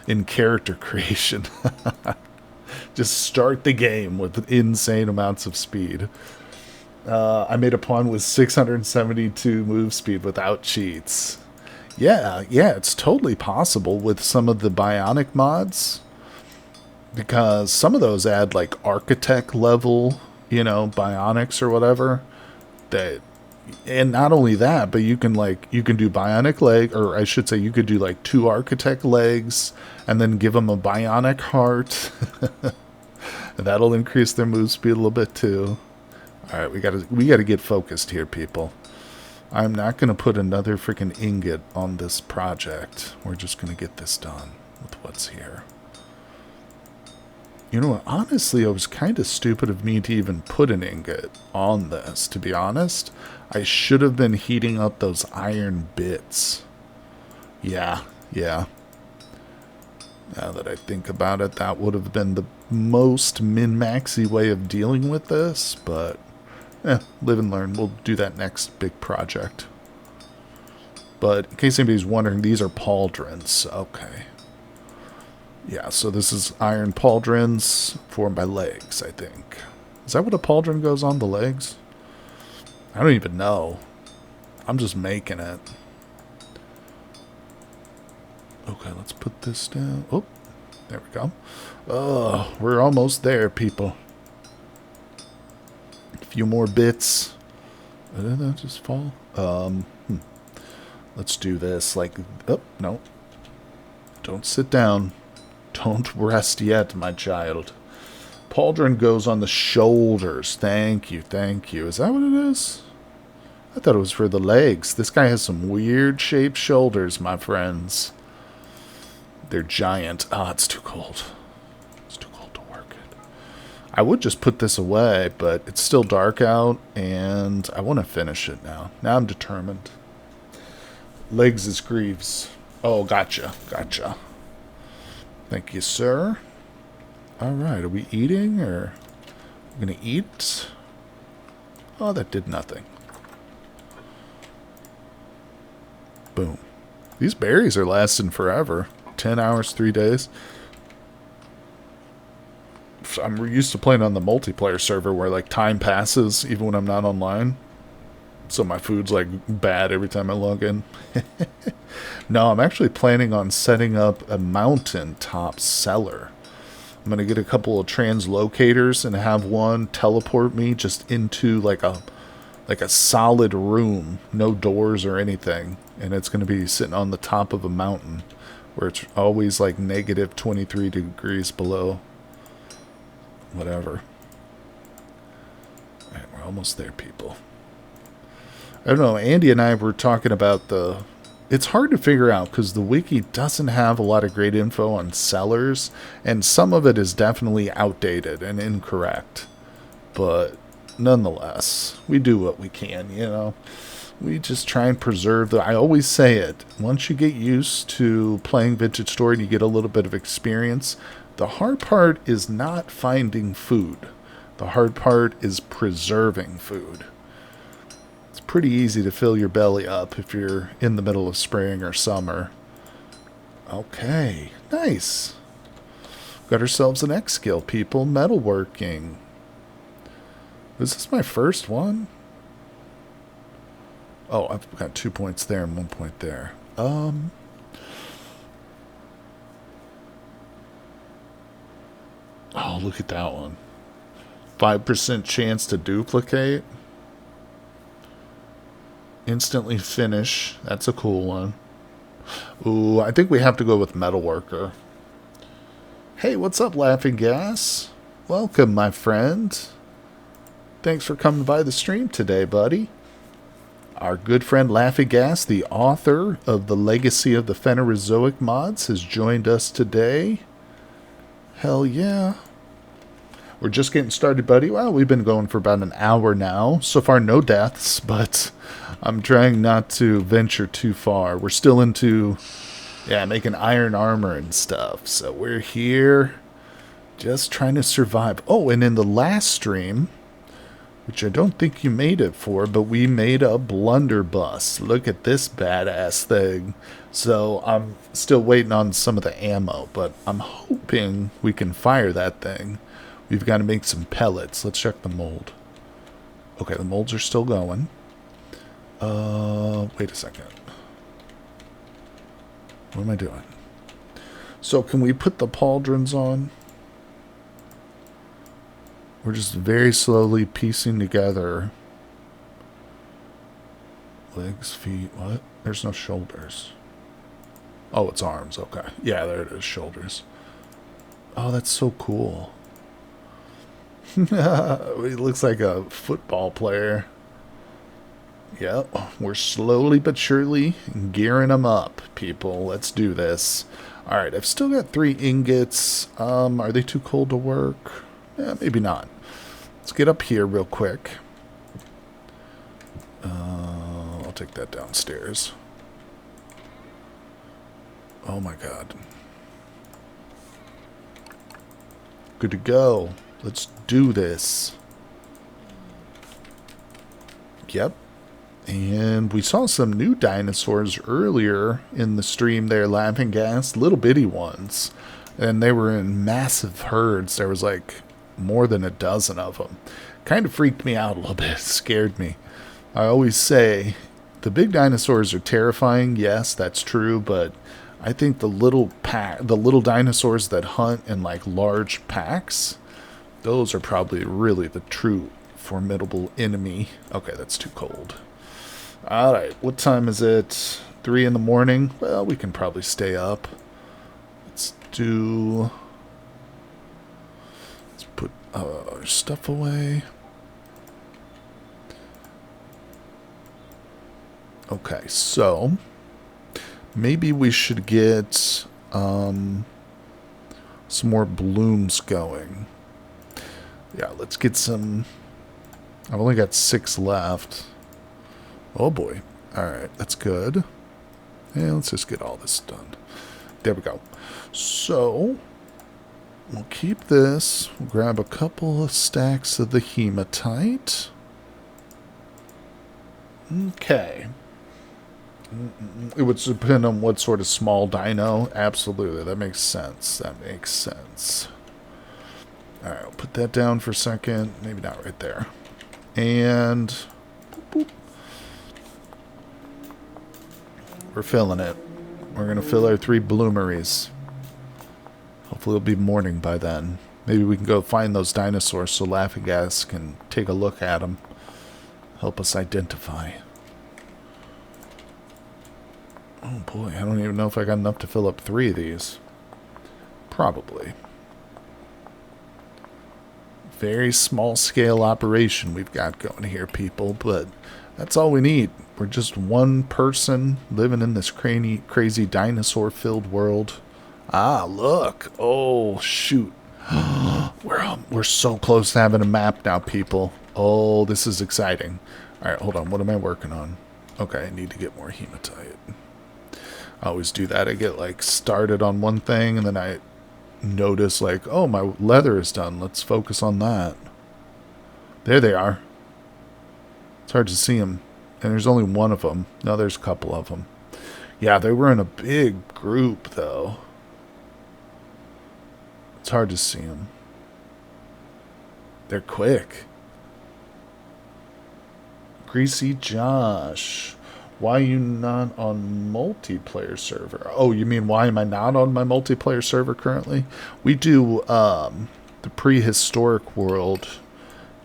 in character creation. Just start the game with insane amounts of speed. I made a pawn with 672 move speed without cheats. Yeah, it's totally possible with some of the bionic mods. Because some of those add like architect level, bionics or whatever. And not only that, but you can do bionic leg, or I should say you could do like 2 architect legs and then give them a bionic heart. And that'll increase their move speed a little bit too. All right, we gotta get focused here, people. I'm not gonna put another freaking ingot on this project. We're just gonna get this done with what's here. You know what? Honestly, it was kind of stupid of me to even put an ingot on this, to be honest. I should have been heating up those iron bits. Yeah. Now that I think about it, that would have been the most min-maxy way of dealing with this, but live and learn. We'll do that next big project. But in case anybody's wondering, these are pauldrons. Okay. Yeah, so this is iron pauldrons formed by legs, I think. Is that what a pauldron goes on, the legs? I don't even know. I'm just making it. Okay, let's put this down. Oh, there we go. Oh, we're almost there, people. A few more bits. Did that just fall? Let's do this. Oh, no. Don't sit down. Don't rest yet, my child. Pauldron goes on the shoulders. Thank you. Is that what it is? I thought it was for the legs. This guy has some weird shaped shoulders, my friends. They're giant. Ah, it's too cold. It's too cold to work it. I would just put this away, but it's still dark out, and I want to finish it now. Now I'm determined. Legs is Greaves. Oh, gotcha. Thank you, sir. Alright, are we eating, or... We're gonna eat? Oh, that did nothing. Boom. These berries are lasting forever. 10 hours, 3 days. I'm used to playing on the multiplayer server where, like, time passes even when I'm not online. So my food's, like, bad every time I log in. No, I'm actually planning on setting up a mountaintop cellar. I'm going to get a couple of translocators and have one teleport me just into, like a solid room. No doors or anything. And it's going to be sitting on the top of a mountain where it's always, like, negative 23 degrees below. Whatever. Alright, we're almost there, people. I don't know, Andy and I were talking about the... It's hard to figure out because the wiki doesn't have a lot of great info on sellers, and some of it is definitely outdated and incorrect. But nonetheless, we do what we can, We just try and preserve the... I always say it, once you get used to playing Vintage Story and you get a little bit of experience, the hard part is not finding food. The hard part is preserving food. It's pretty easy to fill your belly up if you're in the middle of spring or summer. Okay, nice. Got ourselves an X skill, people. Metalworking. Is this my first one? Oh, I've got 2 points there and 1 point there. Oh, look at that one. 5% chance to duplicate. Instantly finish. That's a cool one. Ooh, I think we have to go with Metalworker. Hey, what's up, Laughing Gas? Welcome, my friend. Thanks for coming by the stream today, buddy. Our good friend Laughing Gas, the author of The Legacy of the Phanerozoic Mods, has joined us today. Hell yeah. We're just getting started, buddy. Well, we've been going for about an hour now. So far, no deaths, but I'm trying not to venture too far. We're still into, making iron armor and stuff. So we're here. Just trying to survive. Oh, and in the last stream, which I don't think you made it for, but we made a blunderbuss. Look at this badass thing. So I'm still waiting on some of the ammo, but I'm hoping we can fire that thing. We've got to make some pellets. Let's check the mold. Okay, the molds are still going. Wait a second. What am I doing? So can we put the pauldrons on? We're just very slowly piecing together. Legs, feet, what? There's no shoulders. Oh, it's arms, okay. Yeah, there it is, shoulders. Oh, that's so cool. He looks like a football player. Yep, we're slowly but surely gearing them up, people. Let's do this. Alright, I've still got 3 ingots. Are they too cold to work? Yeah, maybe not. Let's get up here real quick. I'll take that downstairs. Oh my god. Good to go. Let's do this. Yep. And we saw some new dinosaurs earlier in the stream there, laughing gas, little bitty ones. And they were in massive herds. There was like more than a dozen of them. Kind of freaked me out a little bit, scared me. I always say the big dinosaurs are terrifying. Yes, that's true, but I think the little dinosaurs that hunt in like large packs, those are probably really the true formidable enemy. Okay, that's too cold. Alright, what time is it? 3 in the morning? Well, we can probably stay up. Let's put our stuff away. Okay, so maybe we should get some more blooms going. Yeah, let's get some. I've only got 6 left. Oh boy. Alright, that's good. And let's just get all this done. There we go. So, we'll keep this. We'll grab a couple of stacks of the hematite. Okay. It would depend on what sort of small dino. Absolutely, that makes sense. That makes sense. Alright, I'll put that down for a second. Maybe not right there. And boop. We're filling it. We're going to fill our 3 bloomeries. Hopefully it'll be morning by then. Maybe we can go find those dinosaurs so Laughing Gas can take a look at them. Help us identify. Oh boy, I don't even know if I got enough to fill up 3 of these. Probably. Very small scale operation we've got going here, people, but that's all we need. We're just one person living in this crazy dinosaur-filled world. Ah, look. Oh, shoot. We're so close to having a map now, people. Oh, this is exciting. All right, hold on. What am I working on? Okay, I need to get more hematite. I always do that. I get, like, started on one thing, and then I notice, like, oh, my leather is done. Let's focus on that. There they are. It's hard to see them. And there's only one of them. No, there's a couple of them. Yeah, they were in a big group, though. It's hard to see them. They're quick. Greasy Josh. Why are you not on multiplayer server? Oh, you mean why am I not on my multiplayer server currently? We do the prehistoric world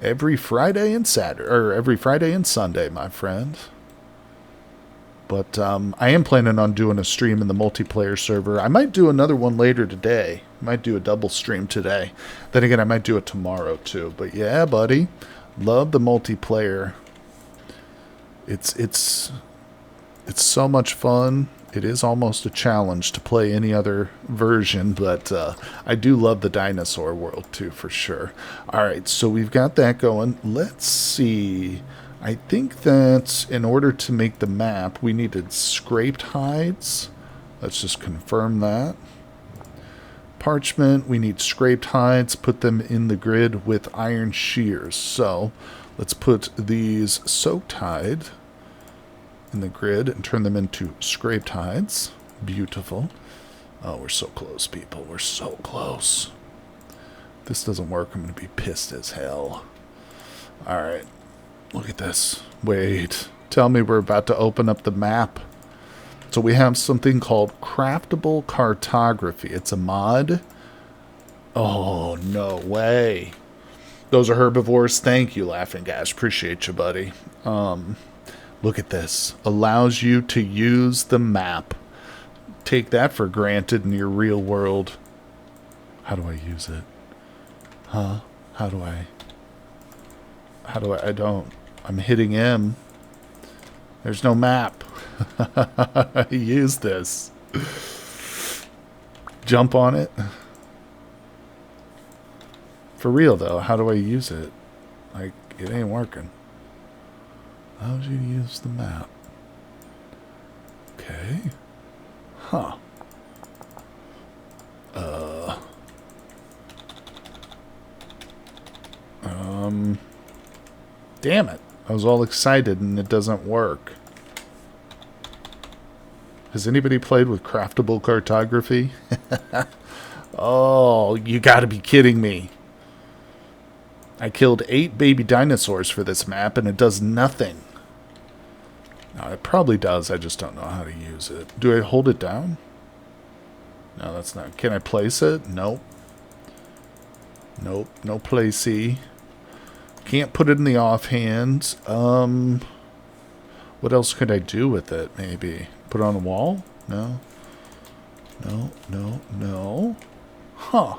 every Friday and Saturday, or every Friday and Sunday, my friend. But I am planning on doing a stream in the multiplayer server. I might do another one later today. I might do a double stream today. Then again, I might do it tomorrow too. But yeah, buddy, love the multiplayer. It's so much fun. It is almost a challenge to play any other version, but I do love the dinosaur world too, for sure. Alright, so we've got that going. Let's see. I think that in order to make the map, we needed scraped hides. Let's just confirm that. parchment. We need scraped hides. Put them in the grid with iron shears. So let's put these soaked hide in the grid and turn them into scraped hides. Beautiful. Oh, we're so close, people. We're so close. If this doesn't work, I'm going to be pissed as hell. Alright. Look at this. Wait. Tell me we're about to open up the map. So we have something called Craftable Cartography. It's a mod. Oh, no way. Those are herbivores. Thank you, Laughing Gas. Appreciate you, buddy. Look at this. Allows you to use the map. Take that for granted in your real world. How do I use it? Huh? How do I? I don't. I'm hitting M. There's no map. Use this. Jump on it. For real, though, how do I use it? Like, it ain't working. How would you use the map? Okay. Huh. Damn it. I was all excited and it doesn't work. Has anybody played with Craftable Cartography? Oh, you gotta be kidding me. I killed 8 baby dinosaurs for this map and it does nothing. No, it probably does. I just don't know how to use it. Do I hold it down? No, that's not. Can I place it? Nope. Nope. No placey. Can't put it in the offhand. What else could I do with it, maybe? Put it on a wall? No. No, no, no. Huh.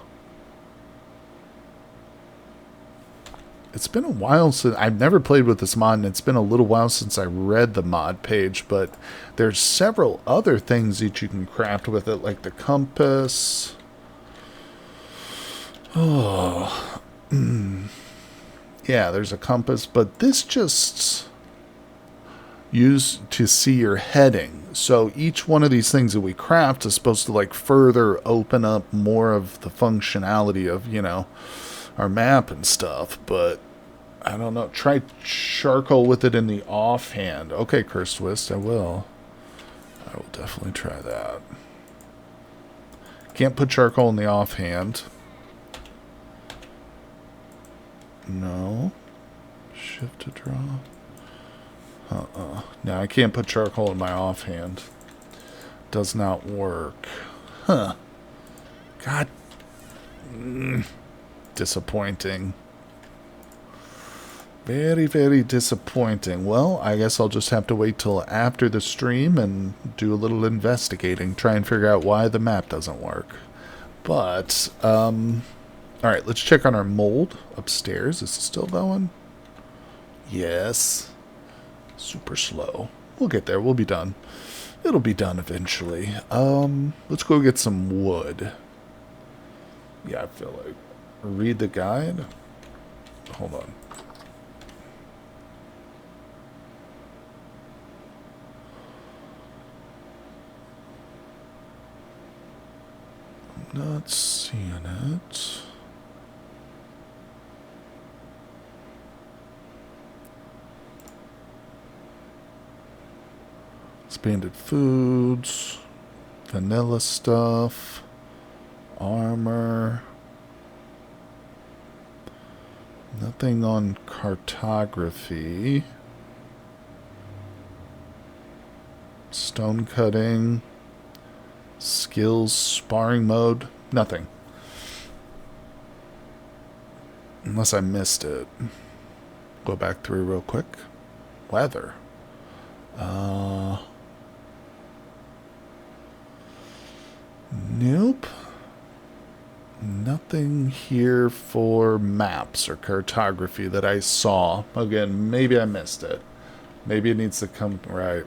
It's been a while since... I've never played with this mod, and it's been a little while since I read the mod page, but there's several other things that you can craft with it, like the compass. Oh. Yeah, there's a compass, but this just used to see your heading. So each one of these things that we craft is supposed to like further open up more of the functionality of, you know, our map and stuff, but I don't know. Try charcoal with it in the offhand. Okay, Curse Twist, I will. I will definitely try that. Can't put charcoal in the offhand. No. Shift to draw. No, I can't put charcoal in my offhand. Does not work. Huh. God. Disappointing. Very, very disappointing. Well, I guess I'll just have to wait till after the stream and do a little investigating. Try and figure out why the map doesn't work. But, alright, let's check on our mold upstairs. Is it still going? Yes. Super slow. We'll get there. We'll be done. It'll be done eventually. Let's go get some wood. Yeah, I feel like... Read the guide? Hold on. I'm not seeing it. Expanded foods, vanilla stuff, armor. Nothing on cartography. Stone cutting. Skills, sparring mode. Nothing. Unless I missed it. Go back through real quick. Weather. Nope. Nothing here for maps or cartography that I saw. Again, maybe I missed it. Maybe it needs to come... Right.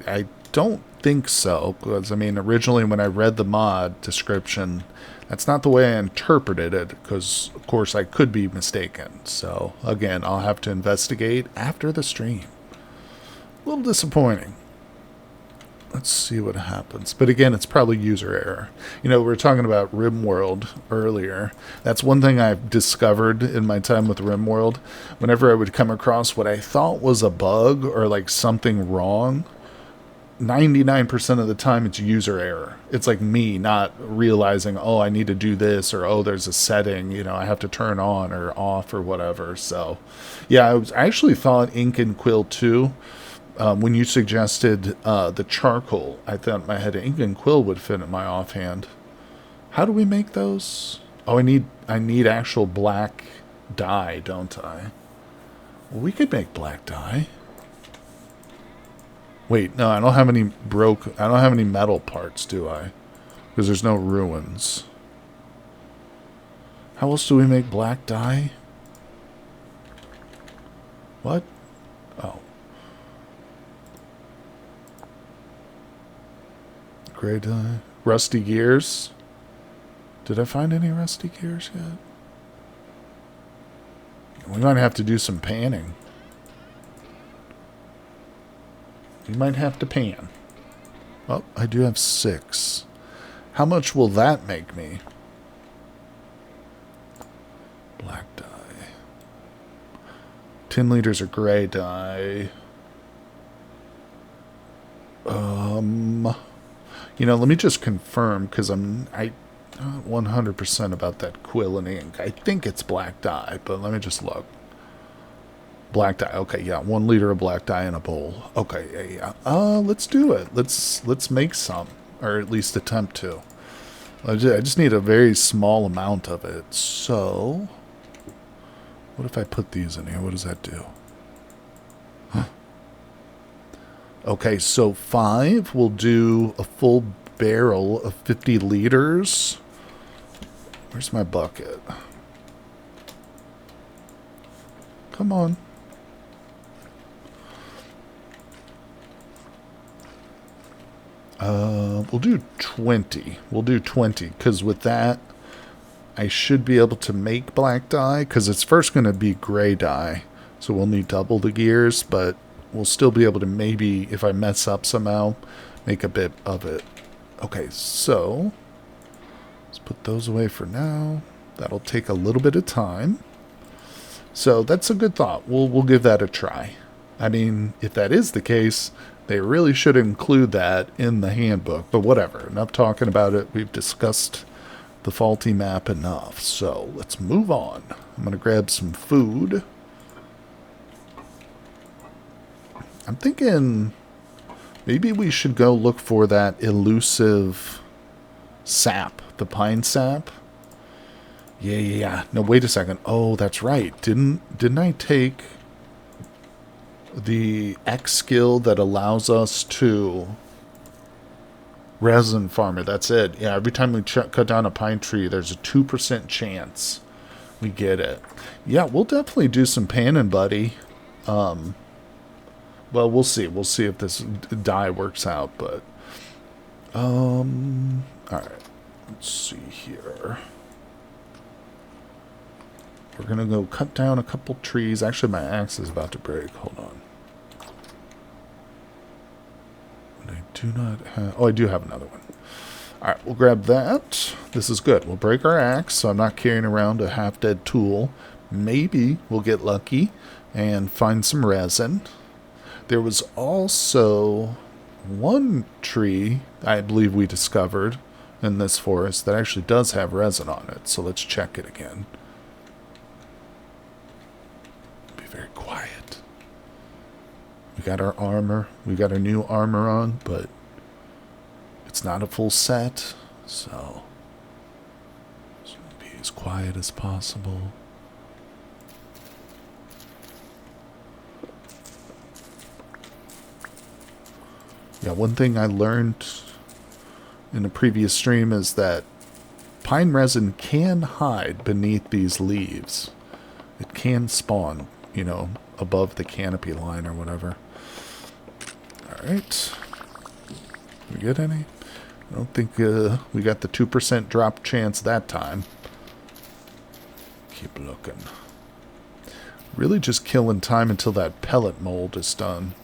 I don't think so. Because, I mean, originally when I read the mod description, that's not the way I interpreted it. Because, of course, I could be mistaken. So, again, I'll have to investigate after the stream. A little disappointing. Let's see what happens. But again, it's probably user error. You know, we were talking about RimWorld earlier. That's one thing I've discovered in my time with RimWorld. Whenever I would come across what I thought was a bug or like something wrong, 99% of the time it's user error. It's like me not realizing, oh, I need to do this, or oh, there's a setting, you know, I have to turn on or off or whatever. So, yeah, I actually thought Ink and Quill 2, when you suggested the charcoal, I thought in my head Ink and Quill would fit in my offhand. How do we make those? Oh, I need actual black dye, don't I? Well, we could make black dye. Wait, no, I don't have any metal parts, do I? Because there's no ruins. How else do we make black dye? What? Oh. Gray dye. Rusty gears. Did I find any rusty gears yet? We might have to do some panning. You might have to pan. Oh, I do have 6. How much will that make me? Black dye. 10 liters of gray dye. You know, let me just confirm, because I'm not 100% about that quill and ink. I think it's black dye, but let me just look. Black dye. Okay, yeah, 1 liter of black dye in a bowl. Okay, yeah. Let's do it. Let's make some, or at least attempt to. I just need a very small amount of it. So, what if I put these in here? What does that do? Huh. Okay, so 5 will do a full barrel of 50 liters. Where's my bucket? Come on. We'll do 20. We'll do 20, because with that, I should be able to make black dye, because it's first going to be gray dye. So we'll need double the gears, but we'll still be able to maybe, if I mess up somehow, make a bit of it. Okay, so let's put those away for now. That'll take a little bit of time. So that's a good thought. We'll give that a try. I mean, if that is the case, they really should include that in the handbook. But whatever. Enough talking about it. We've discussed the faulty map enough. So let's move on. I'm going to grab some food. I'm thinking maybe we should go look for that elusive sap. The pine sap. Yeah. No, wait a second. Oh, that's right. Didn't I take the X skill that allows us to resin farmer? That's it. Yeah, every time we cut down a pine tree, there's a 2% chance we get it. Yeah, we'll definitely do some panning, buddy. Well, we'll see. We'll see if this dye works out, but all right. Let's see here. We're going to go cut down a couple trees. Actually, my axe is about to break. Hold on. I do not have... Oh, I do have another one. Alright, we'll grab that. This is good. We'll break our axe, so I'm not carrying around a half-dead tool. Maybe we'll get lucky and find some resin. There was also one tree I believe we discovered in this forest that actually does have resin on it. So let's check it again. Be very quiet. We got our armor. We got our new armor on, but it's not a full set. So just be as quiet as possible. Yeah, one thing I learned in a previous stream is that pine resin can hide beneath these leaves. It can spawn, you know, above the canopy line or whatever. Alright. We get any? I don't think we got the 2% drop chance that time. Keep looking. Really just killing time until that pellet mold is done.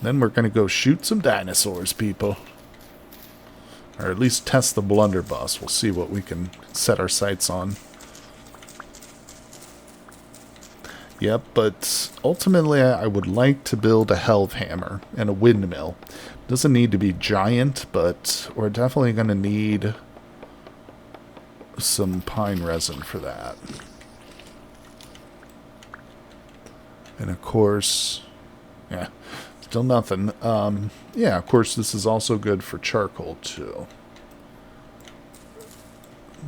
Then we're going to go shoot some dinosaurs, people. Or at least test the blunderbuss. We'll see what we can set our sights on. Yep, but ultimately I would like to build a helve hammer and a windmill. Doesn't need to be giant, but we're definitely going to need some pine resin for that. And of course, yeah, still nothing. Yeah, of course this is also good for charcoal too.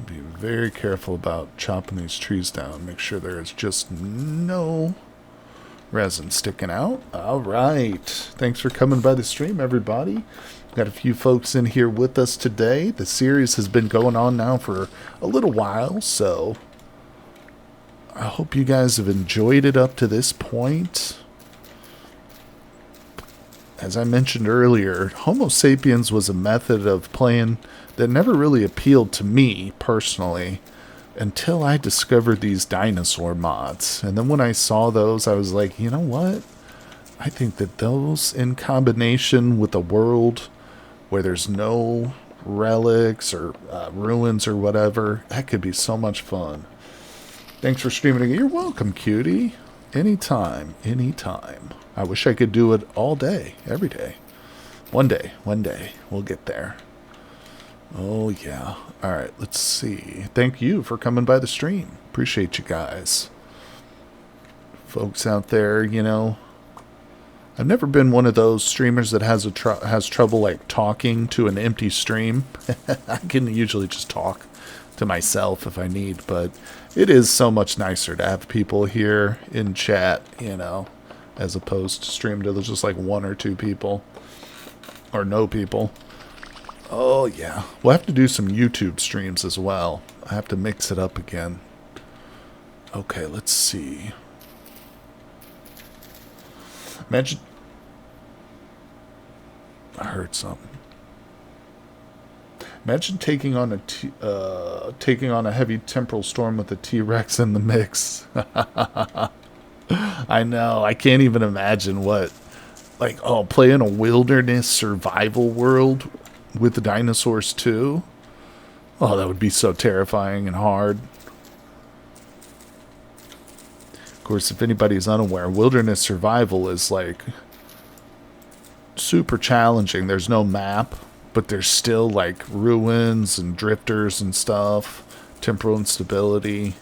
Be very careful about chopping these trees down. Make sure there is just no resin sticking out. All right. Thanks for coming by the stream, everybody. Got a few folks in here with us today. The series has been going on now for a little while, so I hope you guys have enjoyed it up to this point. As I mentioned earlier, Homo sapiens was a method of playing that never really appealed to me personally until I discovered these dinosaur mods. And then when I saw those, I was like, you know what? I think that those in combination with a world where there's no relics or ruins or whatever, that could be so much fun. Thanks for streaming again. You're welcome, cutie. Anytime, anytime. I wish I could do it all day, every day. One day, we'll get there. Oh, yeah. All right, let's see. Thank you for coming by the stream. Appreciate you guys. Folks out there, you know, I've never been one of those streamers that has trouble, like, talking to an empty stream. I can usually just talk to myself if I need, but it is so much nicer to have people here in chat, you know, as opposed to stream to just, like, one or two people. Or no people. Oh, yeah. We'll have to do some YouTube streams as well. I have to mix it up again. Okay, let's see. Imagine... I heard something. Imagine taking on a heavy temporal storm with a T-Rex in the mix. I know. I can't even imagine what... Like, oh, play in a wilderness survival world with the dinosaurs too? Oh, that would be so terrifying and hard. Of course, if anybody's unaware, wilderness survival is like super challenging. There's no map, but there's still like ruins and drifters and stuff, temporal instability,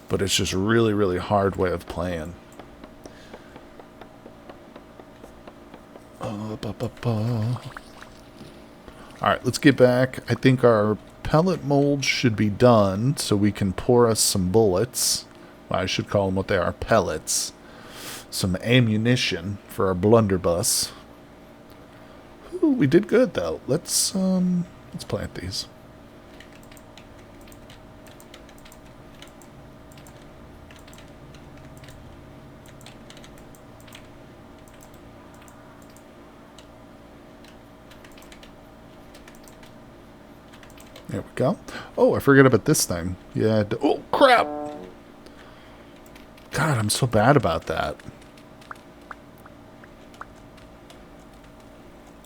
but it's just a really, really hard way of playing. Alright, let's get back. I think our pellet molds should be done, so we can pour us some bullets. Well, I should call them what they are, pellets. Some ammunition for our blunderbuss. Ooh, we did good, though. Let's plant these. There we go. Oh, I forgot about this thing. Yeah. Oh, crap! God, I'm so bad about that.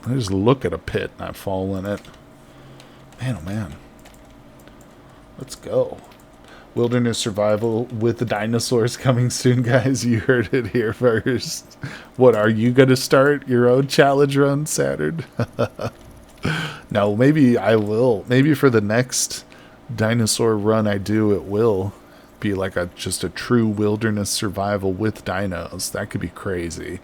I just look at a pit and I fall in it. Man, oh man. Let's go. Wilderness survival with the dinosaurs coming soon, guys. You heard it here first. What, are you going to start your own challenge run, Saturn? No, maybe I will. Maybe for the next dinosaur run I do, it will be like just a true wilderness survival with dinos. That could be crazy.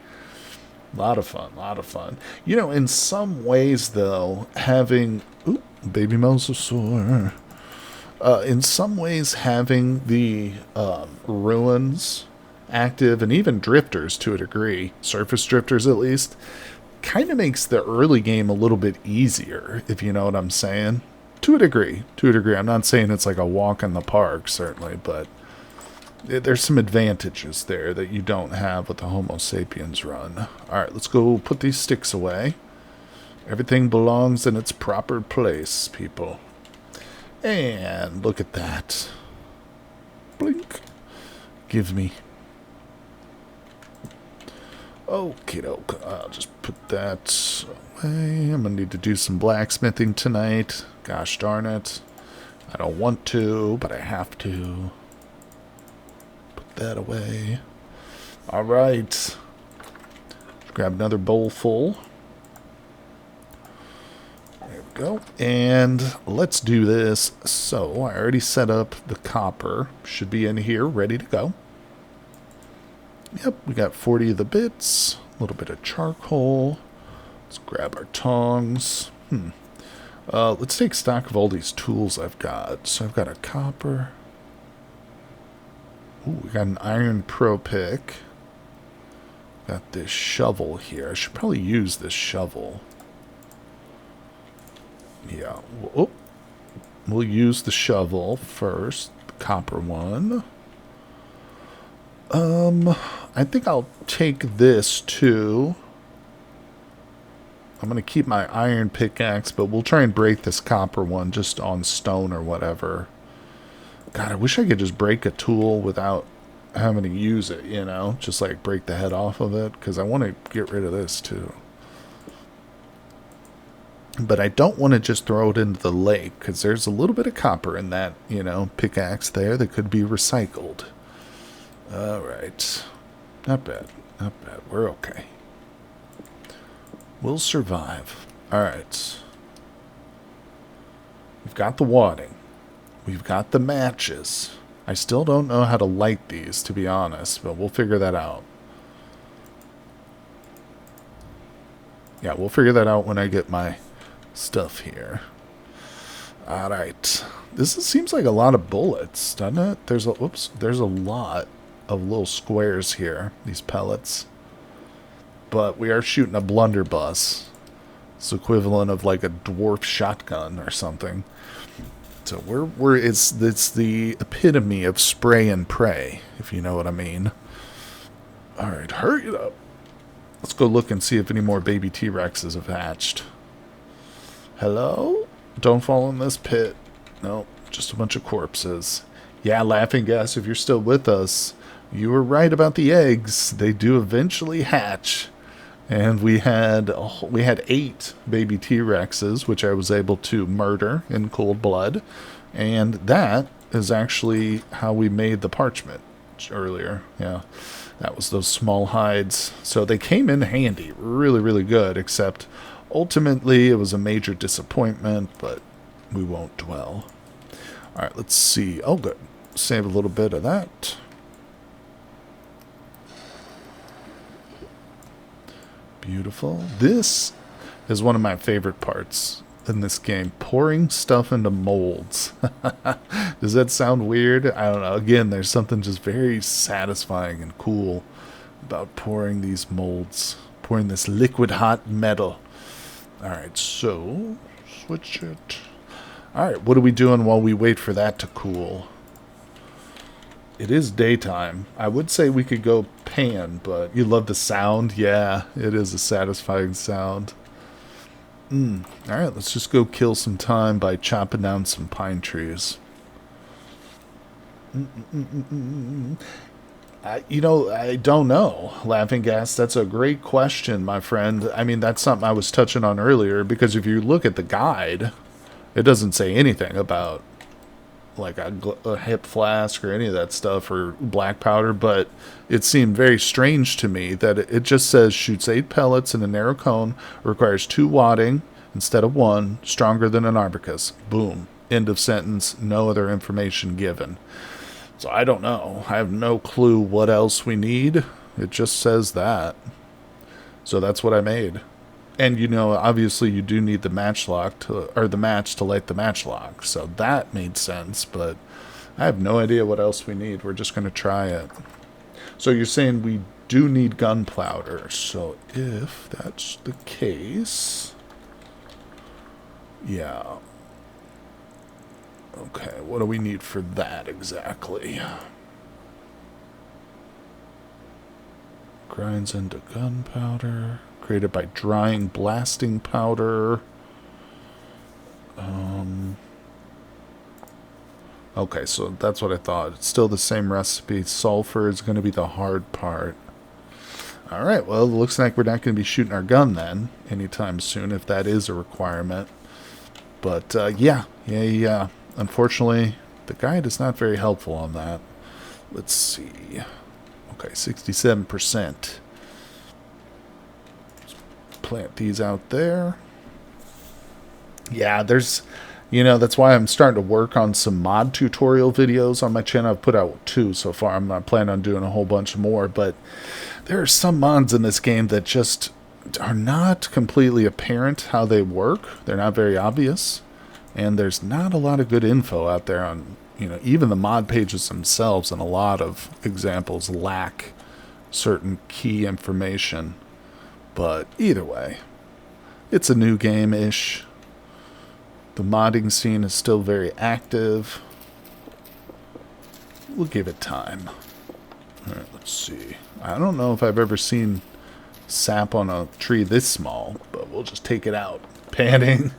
A lot of fun, a lot of fun. You know, in some ways, though, having... Ooh, baby mosasaur. In some ways, having the ruins active, and even drifters to a degree, surface drifters at least, kind of makes the early game a little bit easier, if you know what I'm saying. To a degree. To a degree. I'm not saying it's like a walk in the park, certainly, but there's some advantages there that you don't have with the Homo sapiens run. Alright, let's go put these sticks away. Everything belongs in its proper place, people. And look at that. Blink. Give me. Okie doke. I'll just put that away. I'm going to need to do some blacksmithing tonight. Gosh darn it. I don't want to, but I have to. Put that away. Alright. Grab another bowl full. There we go. And let's do this. So, I already set up the copper. Should be in here, ready to go. Yep, we got 40 of the bits. A little bit of charcoal. Let's grab our tongs. Let's take stock of all these tools I've got. So I've got a copper. Ooh, we got an iron pro pick. Got this shovel here. I should probably use this shovel. Yeah. We'll use the shovel first. The copper one. I think I'll take this too. I'm going to keep my iron pickaxe, but we'll try and break this copper one just on stone or whatever. God, I wish I could just break a tool without having to use it, you know? Just like break the head off of it, because I want to get rid of this too. But I don't want to just throw it into the lake, because there's a little bit of copper in that, you know, pickaxe there that could be recycled. Alright. Not bad. Not bad. We're okay. We'll survive. Alright. We've got the wadding. We've got the matches. I still don't know how to light these, to be honest, but we'll figure that out. Yeah, we'll figure that out when I get my stuff here. Alright. This seems like a lot of bullets, doesn't it? There's a lot of little squares here, these pellets. But we are shooting a blunderbuss. It's equivalent of like a dwarf shotgun or something. So it's the epitome of spray and pray, if you know what I mean. Alright, hurry it up. Let's go look and see if any more baby T-Rexes have hatched. Hello? Don't fall in this pit. Nope, just a bunch of corpses. Yeah, laughing gas, if you're still with us, you were right about the eggs. They do eventually hatch. And we had 8 baby T-Rexes, which I was able to murder in cold blood. And that is actually how we made the parchment earlier. Yeah, that was those small hides. So they came in handy. Really, really good. Except ultimately it was a major disappointment, but we won't dwell. Alright, let's see. Oh, good. Save a little bit of that. Beautiful. This is one of my favorite parts in this game. Pouring stuff into molds. Does that sound weird? I don't know. Again, there's something just very satisfying and cool about pouring these molds. Pouring this liquid hot metal. Alright, so switch it. Alright, what are we doing while we wait for that to cool? It is daytime. I would say we could go pan, but you love the sound? Yeah, it is a satisfying sound. Alright, let's just go kill some time by chopping down some pine trees. I don't know, Laughing Gas. That's a great question, my friend. I mean, that's something I was touching on earlier, because if you look at the guide, it doesn't say anything about like a hip flask or any of that stuff or black powder, but it seemed very strange to me that it just says shoots 8 pellets in a narrow cone, requires 2 wadding instead of 1, stronger than an arbutus. Boom. End of sentence. No other information given. So I don't know. I have no clue what else we need. It just says that. So that's what I made. And, you know, obviously you do need the matchlock the match to light the matchlock. So that made sense, but I have no idea what else we need. We're just going to try it. So you're saying we do need gunpowder. So if that's the case, yeah. Okay, what do we need for that exactly? Grinds into gunpowder. Created by drying blasting powder. Okay, so that's what I thought. It's still the same recipe. Sulfur is going to be the hard part. All right, well, it looks like we're not going to be shooting our gun then anytime soon, if that is a requirement. But, yeah. Unfortunately, the guide is not very helpful on that. Let's see. Okay, 67%. Plant these out there. Yeah, there's, that's why I'm starting to work on some mod tutorial videos on my channel. I've put out 2 so far. I'm not planning on doing a whole bunch more, but there are some mods in this game that just are not completely apparent how they work. They're not very obvious, and there's not a lot of good info out there on, even the mod pages themselves, and a lot of examples lack certain key information. But either way, it's a new game-ish. The modding scene is still very active. We'll give it time. Alright, let's see. I don't know if I've ever seen sap on a tree this small, but we'll just take it out. Panning.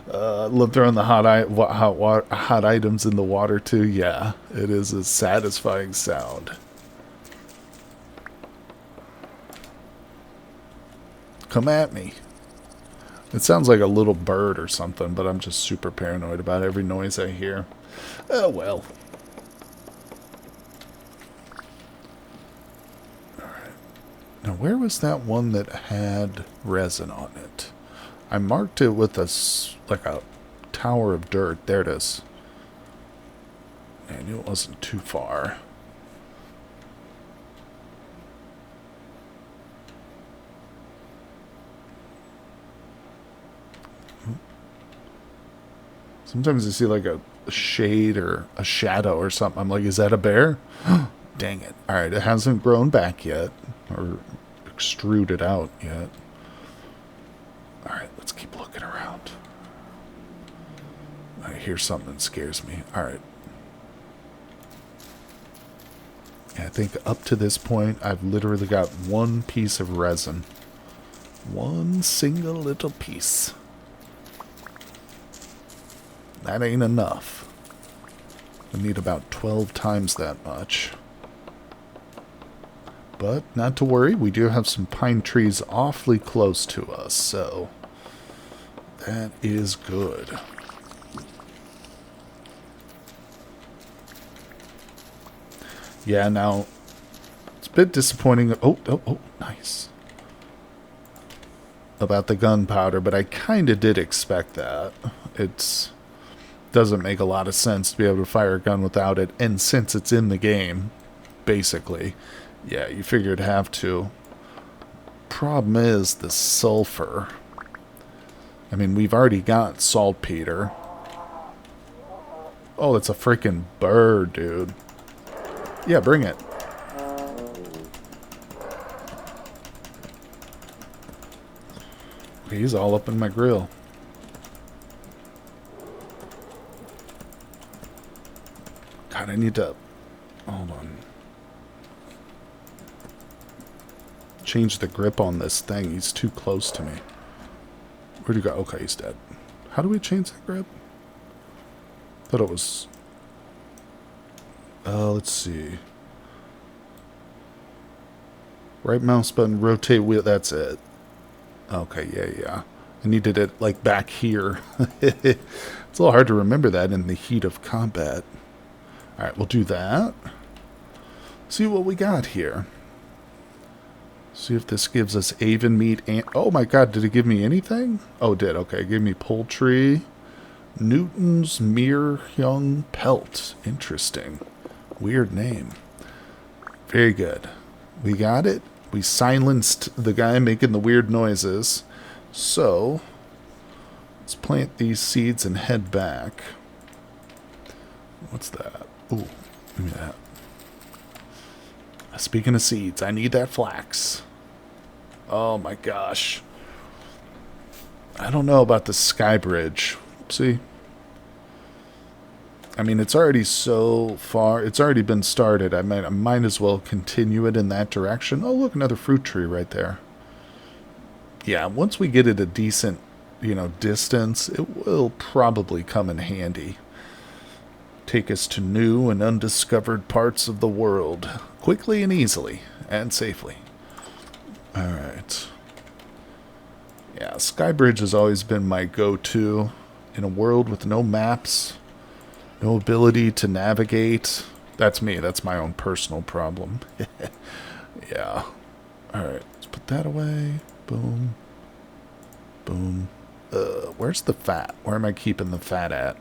Love throwing the hot items in the water too. Yeah, it is a satisfying sound. Come at me. It sounds like a little bird or something, but I'm just super paranoid about every noise I hear. Oh, well. Alright. Now, where was that one that had resin on it? I marked it with like a tower of dirt. There it is. I knew it wasn't too far. Sometimes I see like a shade or a shadow or something. I'm like, is that a bear? Dang it. Alright, it hasn't grown back yet. Or extruded out yet. Alright, let's keep looking around. I hear something that scares me. Alright. Yeah, I think up to this point, I've literally got one piece of resin. One single little piece. That ain't enough. I need about 12 times that much. But not to worry, we do have some pine trees awfully close to us, so that is good. Yeah, now it's a bit disappointing. Oh, nice. About the gunpowder, but I kind of did expect that. It's doesn't make a lot of sense to be able to fire a gun without it, and since it's in the game, basically, yeah, you figure it'd have to. Problem is the sulfur. I mean, we've already got saltpeter. Oh, it's a freaking bird, dude. Yeah, bring it. He's all up in my grill. God, I need to... Hold on. Change the grip on this thing. He's too close to me. Where'd he go? Okay, he's dead. How do we change that grip? Thought it was... let's see. Right mouse button, rotate wheel. That's it. Okay, yeah. I needed it, like, back here. It's a little hard to remember that in the heat of combat. Alright, we'll do that. See what we got here. See if this gives us aven meat and... Oh my god, did it give me anything? Oh, it did. Okay, it gave me poultry. Newton's Meeryoung Pelt. Interesting. Weird name. Very good. We got it. We silenced the guy making the weird noises. So, let's plant these seeds and head back. What's that? Ooh, give me that. Speaking of seeds, I need that flax. Oh my gosh. I don't know about the sky bridge. See? I mean, it's already so far. It's already been started. I might as well continue it in that direction. Oh, look, another fruit tree right there. Yeah, once we get it a decent, distance, it will probably come in handy. Take us to new and undiscovered parts of the world quickly and easily. and safely. Alright. Yeah, Skybridge has always been my go-to in a world with no maps, no ability to navigate. That's me. That's my own personal problem. Yeah. Alright, let's put that away. Boom. Boom. Where's the fat? Where am I keeping the fat at?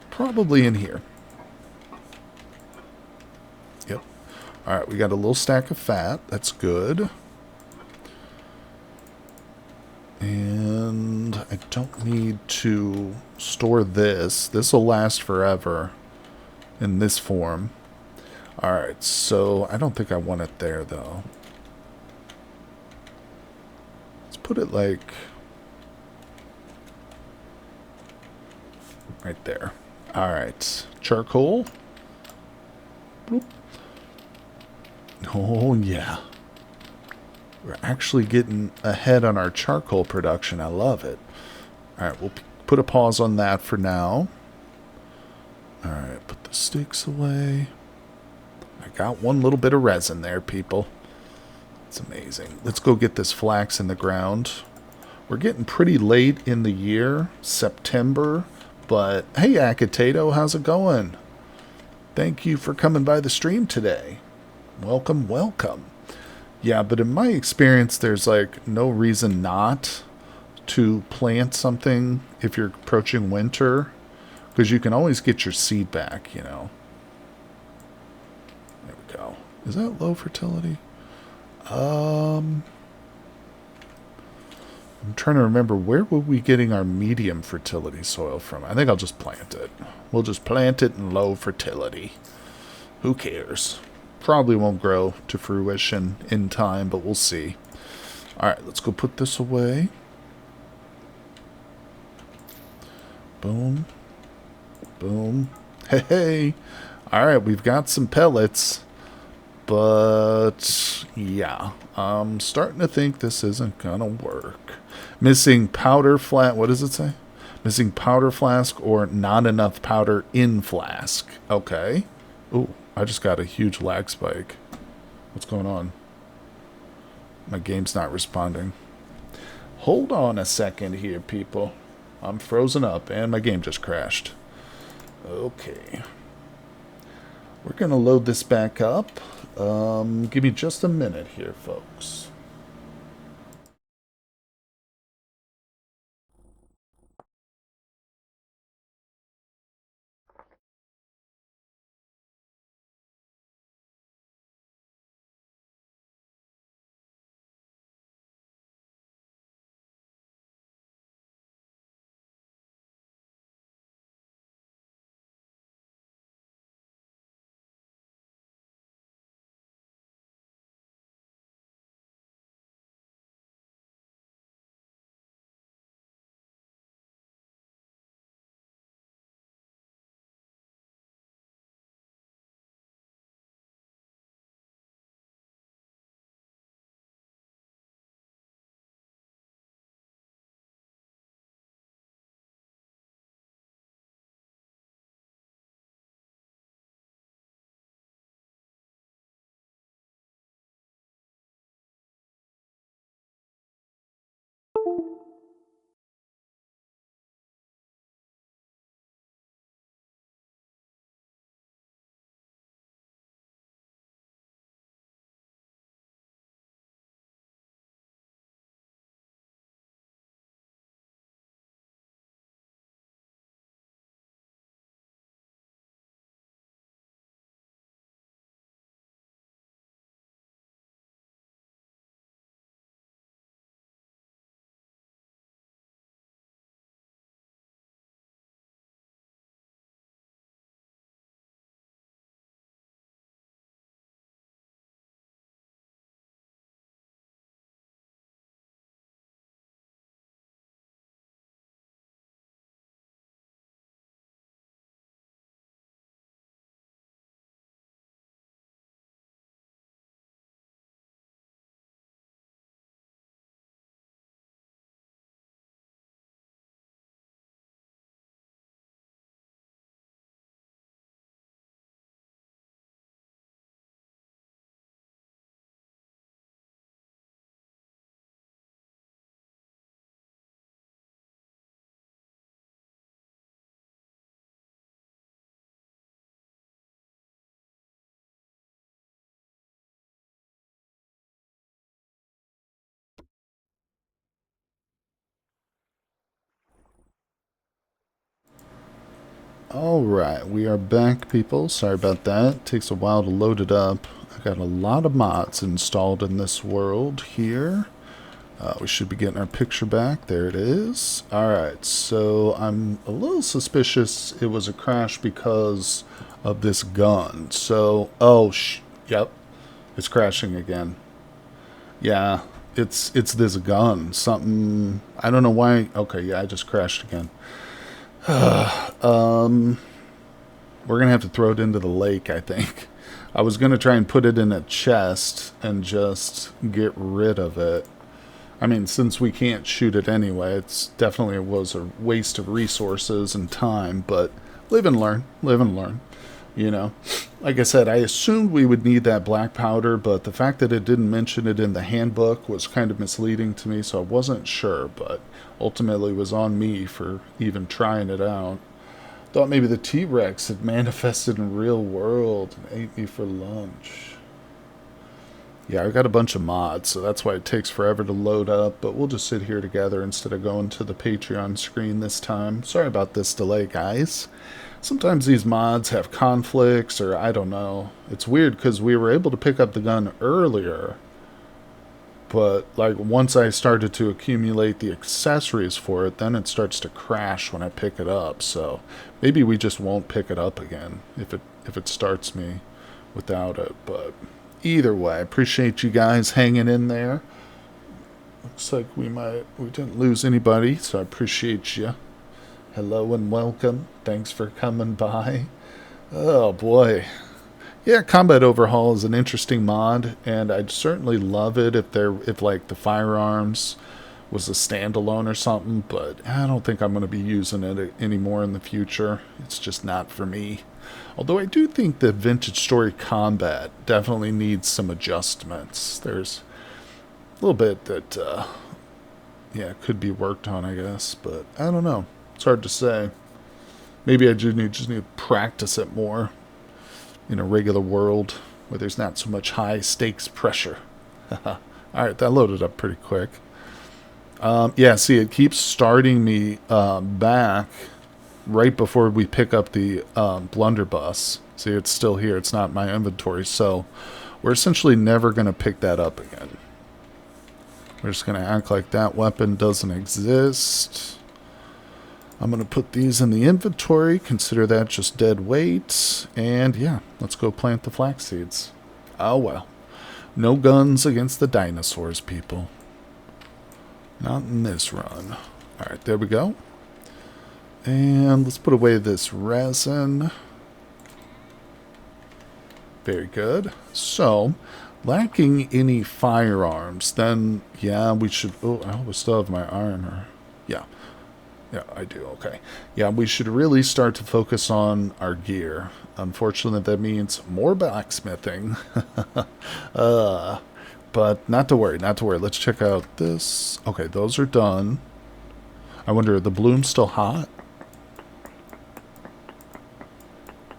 Probably in here. Yep. Alright, we got a little stack of fat. That's good. And I don't need to store this. This will last forever in this form. Alright, so I don't think I want it there, though. Let's put it like right there. Alright, charcoal. Boop. Oh, yeah. We're actually getting ahead on our charcoal production. I love it. Alright, we'll put a pause on that for now. Alright, put the sticks away. I got one little bit of resin there, people. It's amazing. Let's go get this flax in the ground. We're getting pretty late in the year, September. But, hey, Akitato, how's it going? Thank you for coming by the stream today. Welcome, welcome. Yeah, but in my experience, there's like no reason not to plant something if you're approaching winter, because you can always get your seed back, you know. There we go. Is that low fertility? I'm trying to remember, where were we getting our medium fertility soil from? I think I'll just plant it. We'll just plant it in low fertility. Who cares? Probably won't grow to fruition in time, but we'll see. Alright, let's go put this away. Boom. Boom. Hey, hey. Alright, we've got some pellets. But, yeah. I'm starting to think this isn't gonna work. Missing powder flat. What does it say? Missing powder flask or not enough powder in flask. Okay. Ooh. I just got a huge lag spike. What's going on? My game's not responding. Hold on a second here, people. I'm frozen up, and my game just crashed. Okay. We're going to load this back up. Give me just a minute here, folks. Alright, we are back, people. Sorry about that. It takes a while to load it up. I got a lot of mods installed in this world here. We should be getting our picture back. There it is. Alright, so I'm a little suspicious it was a crash because of this gun. So, yep, it's crashing again. Yeah, it's this gun. Something, I don't know why. Okay, yeah, I just crashed again. We're gonna have to throw it into the lake, I think. I was gonna try and put it in a chest and just get rid of it. I mean, since we can't shoot it anyway, it's definitely was a waste of resources and time, but live and learn, you know. Like I said, I assumed we would need that black powder, but the fact that it didn't mention it in the handbook was kind of misleading to me, so I wasn't sure, but ultimately it was on me for even trying it out. Thought maybe the T-Rex had manifested in real world and ate me for lunch. Yeah, I got a bunch of mods, so that's why it takes forever to load up, but we'll just sit here together instead of going to the Patreon screen this time. Sorry about this delay, guys. Sometimes these mods have conflicts, or I don't know. It's weird because we were able to pick up the gun earlier, but like once I started to accumulate the accessories for it, then it starts to crash when I pick it up. So maybe we just won't pick it up again if it starts me without it. But either way, I appreciate you guys hanging in there. Looks like we didn't lose anybody, so I appreciate you. Hello and welcome. Thanks for coming by. Oh boy. Yeah, Combat Overhaul is an interesting mod, and I'd certainly love it if like the Firearms was a standalone or something, but I don't think I'm going to be using it anymore in the future. It's just not for me. Although I do think the Vintage Story Combat definitely needs some adjustments. There's a little bit that, yeah, could be worked on, I guess, but I don't know. It's hard to say. Maybe I just need to practice it more in a regular world where there's not so much high stakes pressure. Alright, that loaded up pretty quick. Yeah, see, it keeps starting me back right before we pick up the blunderbuss. See, it's still here. It's not in my inventory, so we're essentially never going to pick that up again. We're just going to act like that weapon doesn't exist. I'm going to put these in the inventory, consider that just dead weight, and yeah, let's go plant the flax seeds. Oh well. No guns against the dinosaurs, people. Not in this run. Alright, there we go. And let's put away this resin. Very good. So, lacking any firearms, then, yeah, we should... Oh, I hope I still have my armor. Yeah. Yeah, I do. Okay. Yeah, we should really start to focus on our gear. Unfortunately, that means more blacksmithing. But not to worry, not to worry. Let's check out this. Okay, those are done. I wonder, are the blooms still hot?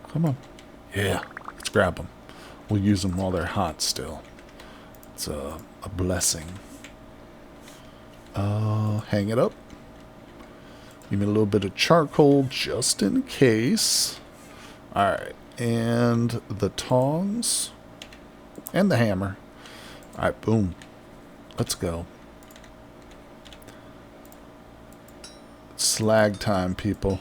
Come on. Yeah, let's grab them. We'll use them while they're hot still. It's a blessing. Hang it up. Give me a little bit of charcoal just in case. Alright, and the tongs. And the hammer. Alright, boom. Let's go. Slag time, people.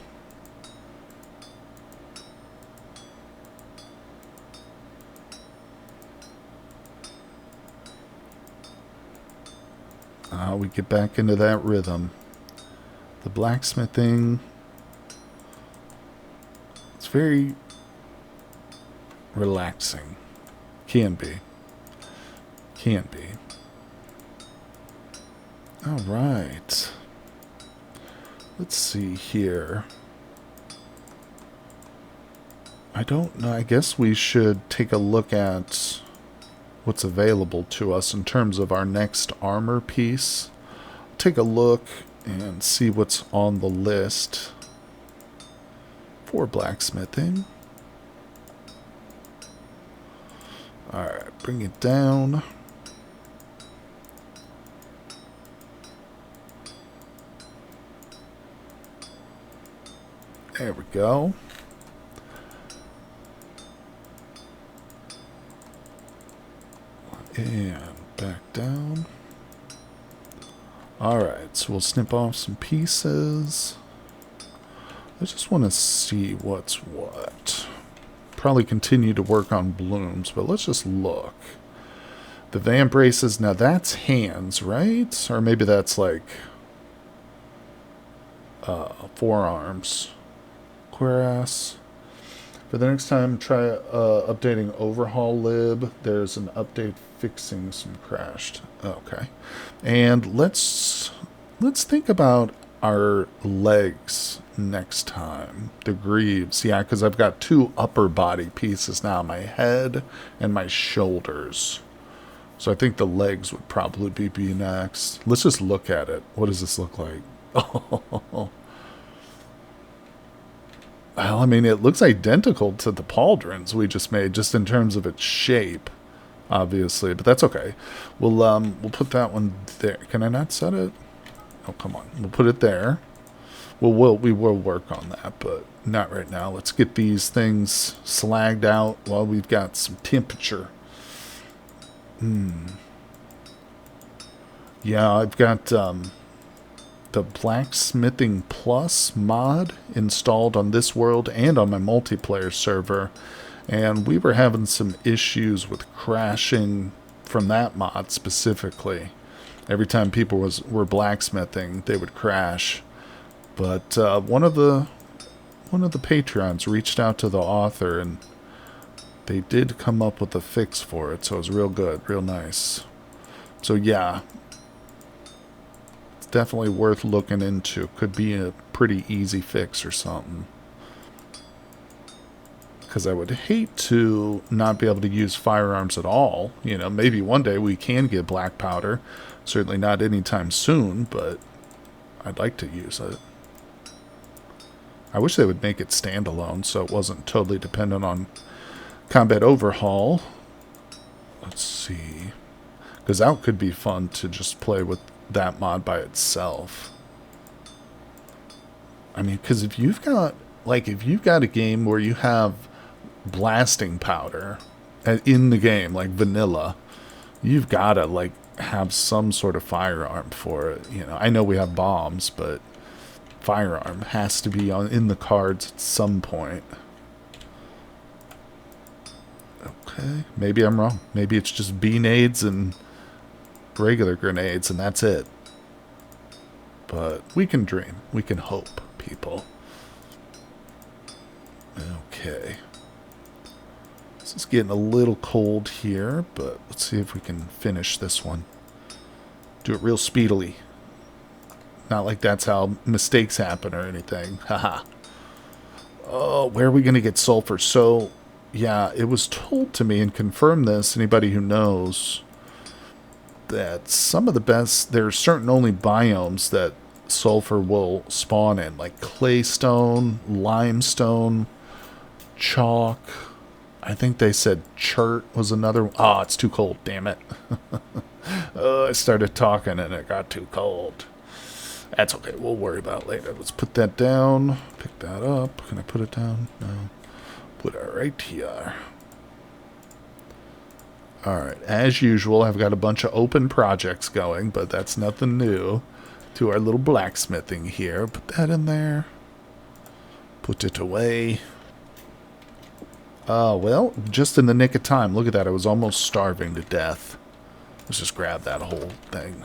We get back into that rhythm. The blacksmithing, it's very relaxing. Can be. Can be. Alright. Let's see here. I don't know. I guess we should take a look at what's available to us in terms of our next armor piece. Take a look and see what's on the list for blacksmithing. Alright, bring it down. There we go. Alright, so we'll snip off some pieces. I just want to see what's what. Probably continue to work on blooms, but let's just look. The vamp braces, now that's hands, right? Or maybe that's like forearms. Whereas for the next time, try updating overhaul lib. There's an update fixing some crashed. Okay. And let's think about our legs next time. The greaves. Yeah, because I've got two upper body pieces now. My head and my shoulders. So I think the legs would probably be next. Let's just look at it. What does this look like? Oh. Well, I mean, it looks identical to the pauldrons we just made, just in terms of its shape, obviously. But that's okay. We'll put that one there. Can I not set it? Oh, come on. We'll put it there. We will work on that, but not right now. Let's get these things slagged out while we've got some temperature. Yeah, I've got the Blacksmithing Plus mod installed on this world and on my multiplayer server, and we were having some issues with crashing from that mod specifically. Every time people were blacksmithing, they would crash. But one of the Patreons reached out to the author, and they did come up with a fix for it, so it was real good, real nice. So yeah, it's definitely worth looking into. Could be a pretty easy fix or something. Because I would hate to not be able to use firearms at all. You know, maybe one day we can get black powder. Certainly not anytime soon, but I'd like to use it. I wish they would make it standalone so it wasn't totally dependent on combat overhaul. Let's see. Because that could be fun to just play with that mod by itself. I mean, because if you've got a game where you have blasting powder in the game, like vanilla, you've got to, like, have some sort of firearm for it. You know, I know we have bombs, but firearm has to be in the cards at some point. Okay, maybe I'm wrong. Maybe it's just B-nades and regular grenades, and that's it. But we can dream. We can hope, people. Okay. This is getting a little cold here, but let's see if we can finish this one. Do it real speedily. Not like that's how mistakes happen or anything. Haha. Oh, where are we going to get sulfur? So, yeah, it was told to me, and confirm this, anybody who knows, that some of the best, there are certain only biomes that sulfur will spawn in, like claystone, limestone, chalk. I think they said chert was another one. Oh, it's too cold, damn it. I started talking and it got too cold. That's okay, we'll worry about it later. Let's put that down, pick that up. Can I put it down? No. Put it right here. Alright, as usual, I've got a bunch of open projects going, but that's nothing new to our little blacksmithing here. Put that in there. Put it away. Well, just in the nick of time. Look at that, I was almost starving to death. Let's just grab that whole thing.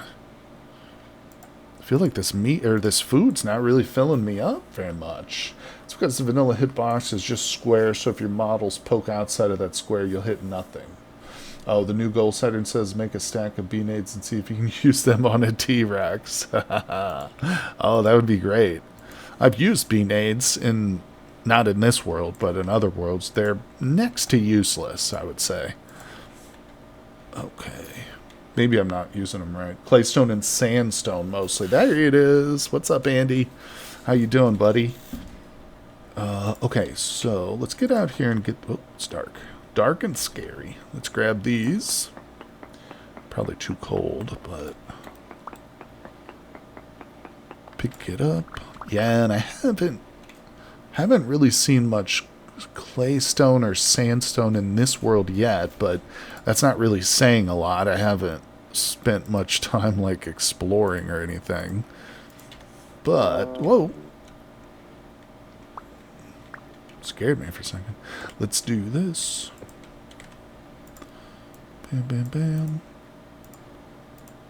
I feel like this meat, or this food's not really filling me up very much. It's because the vanilla hitbox is just square, so if your models poke outside of that square, you'll hit nothing. Oh, the new goal setting says make a stack of B-nades and see if you can use them on a T-Rex. Oh, that would be great. I've used B-nades in, not in this world, but in other worlds. They're next to useless, I would say. Okay. Maybe I'm not using them right. Claystone and sandstone mostly. There it is. What's up, Andy? How you doing, buddy? Okay, so let's get out here and get... Oh, it's dark. Dark and scary. Let's grab these. Probably too cold, but... Pick it up. Yeah, and I haven't really seen much claystone or sandstone in this world yet, but that's not really saying a lot. I haven't spent much time like exploring or anything. But whoa, scared me for a second. Let's do this. Bam, bam, bam.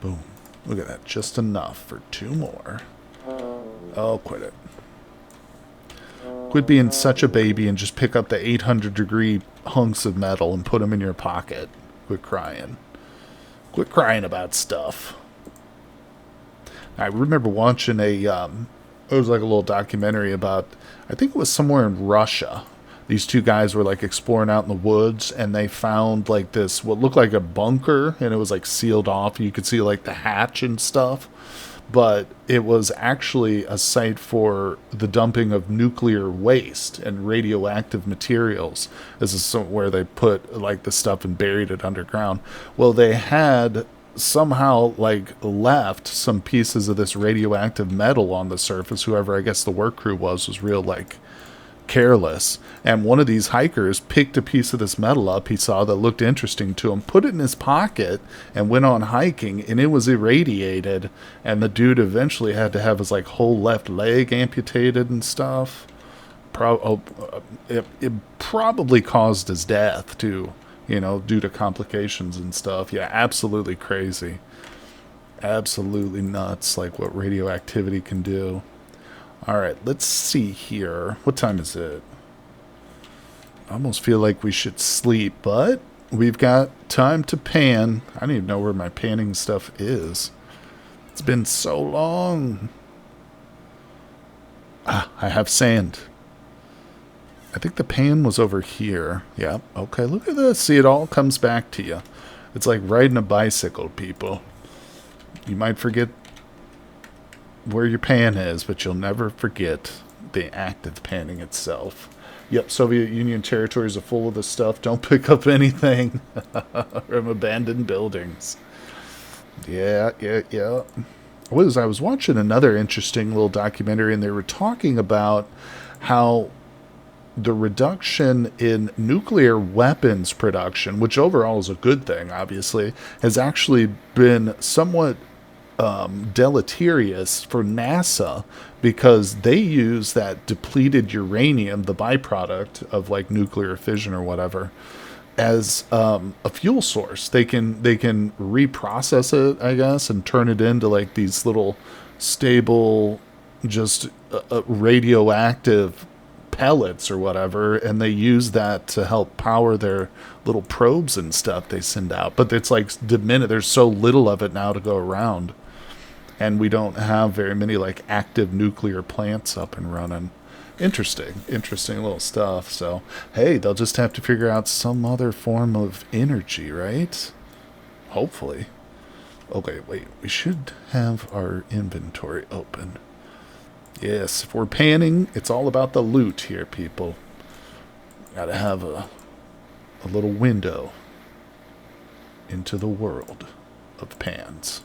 Boom. Look at that. Just enough for 2 more. Oh, quit it. Quit being such a baby and just pick up the 800-degree hunks of metal and put them in your pocket. Quit crying. Quit crying about stuff. I remember watching it was like a little documentary about, I think it was somewhere in Russia. These 2 guys were like exploring out in the woods, and they found like this, what looked like a bunker, and it was like sealed off. You could see like the hatch and stuff, but it was actually a site for the dumping of nuclear waste and radioactive materials. This is where they put like the stuff and buried it underground. Well, they had somehow like left some pieces of this radioactive metal on the surface. Whoever, I guess the work crew was real like careless, and one of these hikers picked a piece of this metal up he saw that looked interesting to him, put it in his pocket, and went on hiking, and it was irradiated, and the dude eventually had to have his like whole left leg amputated and stuff. It probably caused his death too, you know, due to complications and stuff. Yeah, absolutely crazy, absolutely nuts, like what radioactivity can do. Alright, let's see here. What time is it? I almost feel like we should sleep, but we've got time to pan. I don't even know where my panning stuff is. It's been so long. Ah, I have sand. I think the pan was over here. Yeah, okay, look at this. See, it all comes back to you. It's like riding a bicycle, people. You might forget where your pan is, but you'll never forget the act of panning itself. Yep, Soviet Union territories are full of this stuff. Don't pick up anything from abandoned buildings. Yeah. I was watching another interesting little documentary, and they were talking about how the reduction in nuclear weapons production, which overall is a good thing, obviously, has actually been somewhat deleterious for NASA, because they use that depleted uranium, the byproduct of like nuclear fission or whatever, as a fuel source. They can reprocess it, I guess, and turn it into like these little stable, just radioactive pellets or whatever, and they use that to help power their little probes and stuff they send out. But it's like diminished. There's so little of it now to go around, and we don't have very many like active nuclear plants up and running. Interesting little stuff. So hey, they'll just have to figure out some other form of energy, right? Hopefully. Okay, wait, we should have our inventory open. Yes, if we're panning, it's all about the loot here, people. Gotta have a little window into the world of pans.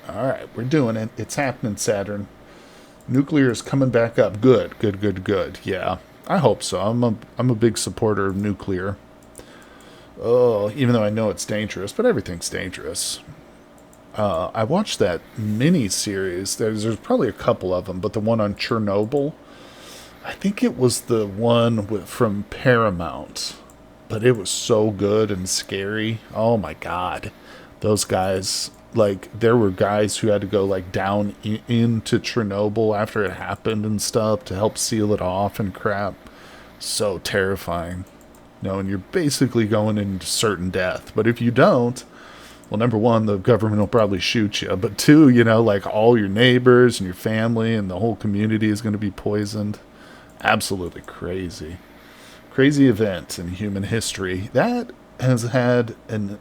Alright, we're doing it. It's happening, Saturn. Nuclear is coming back up. Good. Yeah, I hope so. I'm a big supporter of nuclear. Oh, even though I know it's dangerous, but everything's dangerous. I watched that mini-series. There's probably a couple of them, but the one on Chernobyl, I think it was the one from Paramount. But it was so good and scary. Oh my god. Those guys, like, there were guys who had to go, like, down into Chernobyl after it happened and stuff to help seal it off and crap. So terrifying. You know, and you're basically going into certain death. But if you don't, well, number one, the government will probably shoot you. But two, you know, like, all your neighbors and your family and the whole community is going to be poisoned. Absolutely crazy. Crazy event in human history. That has had an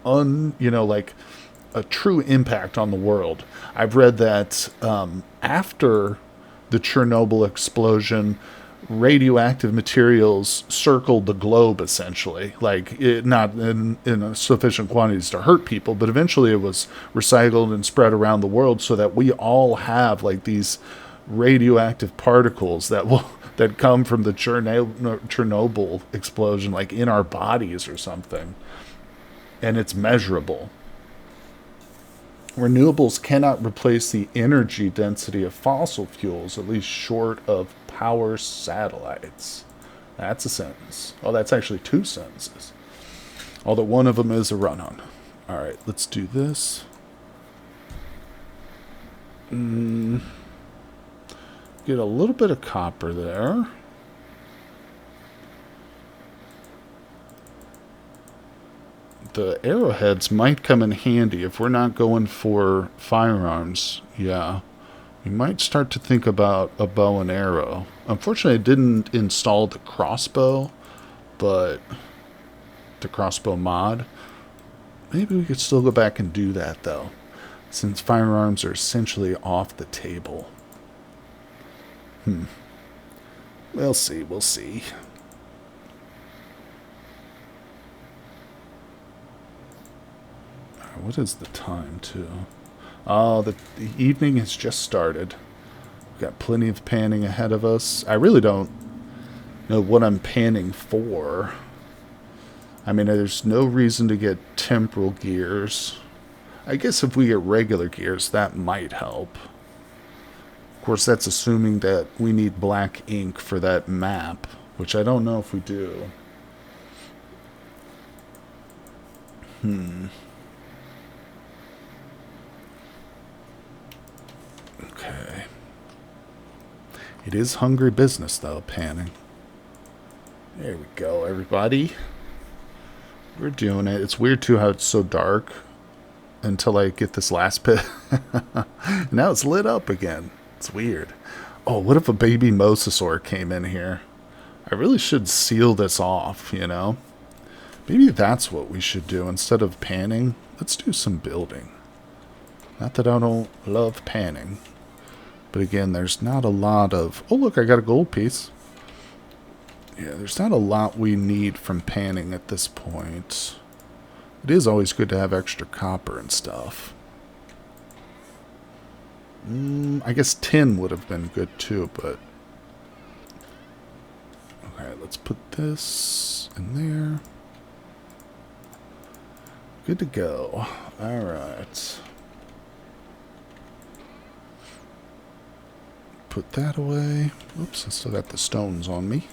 a true impact on the world. I've read that after the Chernobyl explosion, radioactive materials circled the globe, essentially. Like, not in sufficient quantities to hurt people, but eventually it was recycled and spread around the world so that we all have, like, these radioactive particles that come from the Chernobyl explosion, like, in our bodies or something. and it's measurable. Renewables cannot replace the energy density of fossil fuels, at least short of power satellites. That's a sentence. Oh, that's actually two sentences. Although one of them is a run-on. Alright, let's do this. Get a little bit of copper there. The arrowheads might come in handy if we're not going for firearms. Yeah. We might start to think about a bow and arrow. Unfortunately, I didn't install the crossbow, but the crossbow mod. Maybe we could still go back and do that, though, since firearms are essentially off the table. We'll see, we'll see. What is the time, too? Oh, the evening has just started. We've got plenty of panning ahead of us. I really don't know what I'm panning for. I mean, there's no reason to get temporal gears. I guess if we get regular gears, that might help. Of course, that's assuming that we need black ink for that map, which I don't know if we do. Okay. It is hungry business, though, panning. There we go, everybody. We're doing it. It's weird, too, how it's so dark until I get this last bit. Now it's lit up again. It's weird. Oh, what if a baby mosasaur came in here? I really should seal this off, you know? Maybe that's what we should do. Instead of panning, let's do some building. Not that I don't love panning. But again, there's not a lot of... Oh, look, I got a gold piece. Yeah, there's not a lot we need from panning at this point. It is always good to have extra copper and stuff. I guess tin would have been good too, but... Okay, let's put this in there. Good to go. Alright. Put that away. Oops, I still got the stones on me.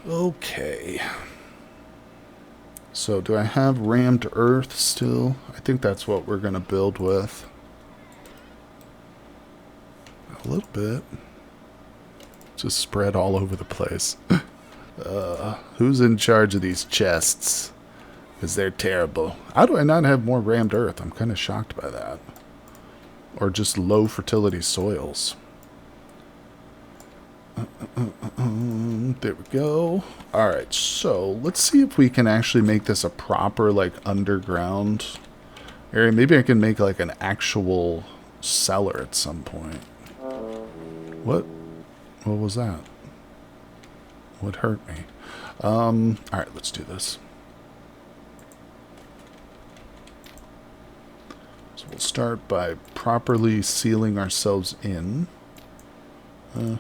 Okay. So, do I have rammed earth still? I think that's what we're going to build with. A little bit. Just spread all over the place. Who's in charge of these chests? Because they're terrible. How do I not have more rammed earth? I'm kind of shocked by that. Or just low fertility soils. There we go. Alright, so let's see if we can actually make this a proper, like, underground area. Maybe I can make, like, an actual cellar at some point. What? What was that? What hurt me? Alright, let's do this. So we'll start by properly sealing ourselves in. I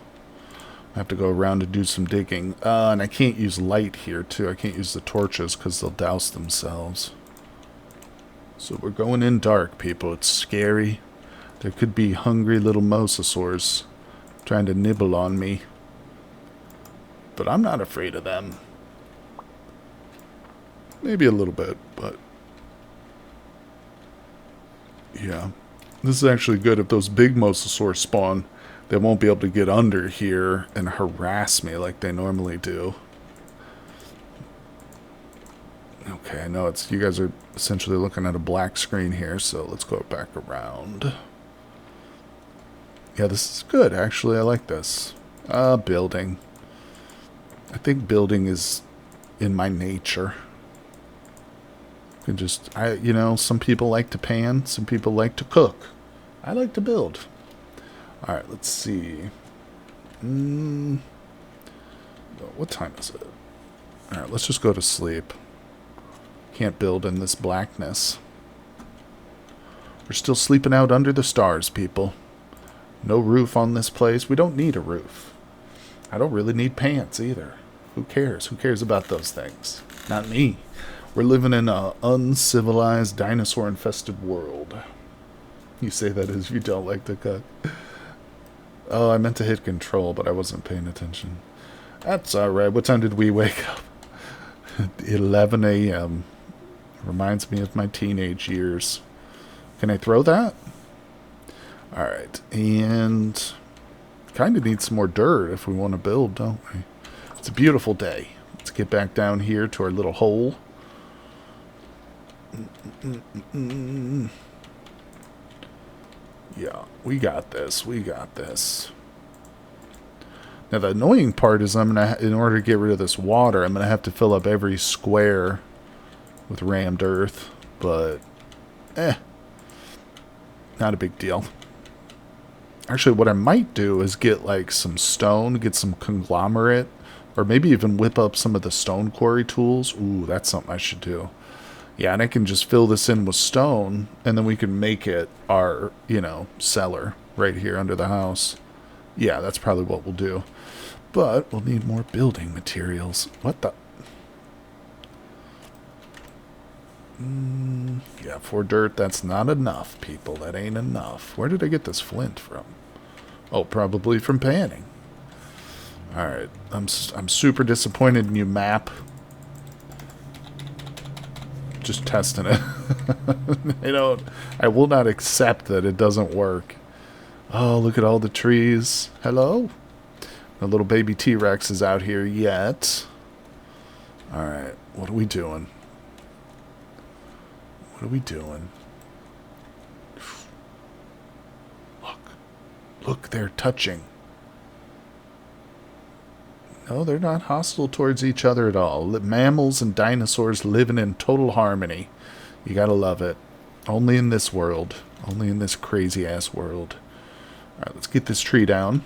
have to go around and do some digging. And I can't use light here, too. I can't use the torches because they'll douse themselves. So we're going in dark, people. It's scary. There could be hungry little mosasaurs trying to nibble on me. But I'm not afraid of them. Maybe a little bit, but... yeah. This is actually good. If those big mosasaurs spawn, they won't be able to get under here and harass me like they normally do. Okay, I know it's you guys are essentially looking at a black screen here, so let's go back around. Yeah, this is good, actually. I like this. Building. I think building is in my nature. You can just, you know, some people like to pan, some people like to cook. I like to build. Alright, let's see. What time is it? Alright, let's just go to sleep. Can't build in this blackness. We're still sleeping out under the stars, people. No roof on this place. We don't need a roof. I don't really need pants either. Who cares? Who cares about those things? Not me. We're living in an uncivilized, dinosaur-infested world. You say that as you don't like to cook. Oh, I meant to hit control, but I wasn't paying attention. That's alright. What time did we wake up? 11 a.m. Reminds me of my teenage years. Can I throw that? Alright, and kind of need some more dirt if we want to build, don't we? It's a beautiful day. Let's get back down here to our little hole. Yeah, we got this. We got this. Now the annoying part is in order to get rid of this water, I'm gonna have to fill up every square with rammed earth, but not a big deal. Actually, what I might do is get like some stone, get some conglomerate, or maybe even whip up some of the stone quarry tools. Ooh, that's something I should do. Yeah, and I can just fill this in with stone, and then we can make it our, cellar right here under the house. Yeah, that's probably what we'll do. But we'll need more building materials. What the? Yeah, for dirt, that's not enough, people. That ain't enough. Where did I get this flint from? Oh, probably from panning. Alright, I'm super disappointed in you, map. Just testing it. I will not accept that it doesn't work. Oh, look at all the trees. Hello? The little baby T-Rex is out here yet. Alright, what are we doing? What are we doing? Look, they're touching. No, they're not hostile towards each other at all. Mammals and dinosaurs living in total harmony. You gotta love it. Only in this world. Only in this crazy-ass world. Alright, let's get this tree down.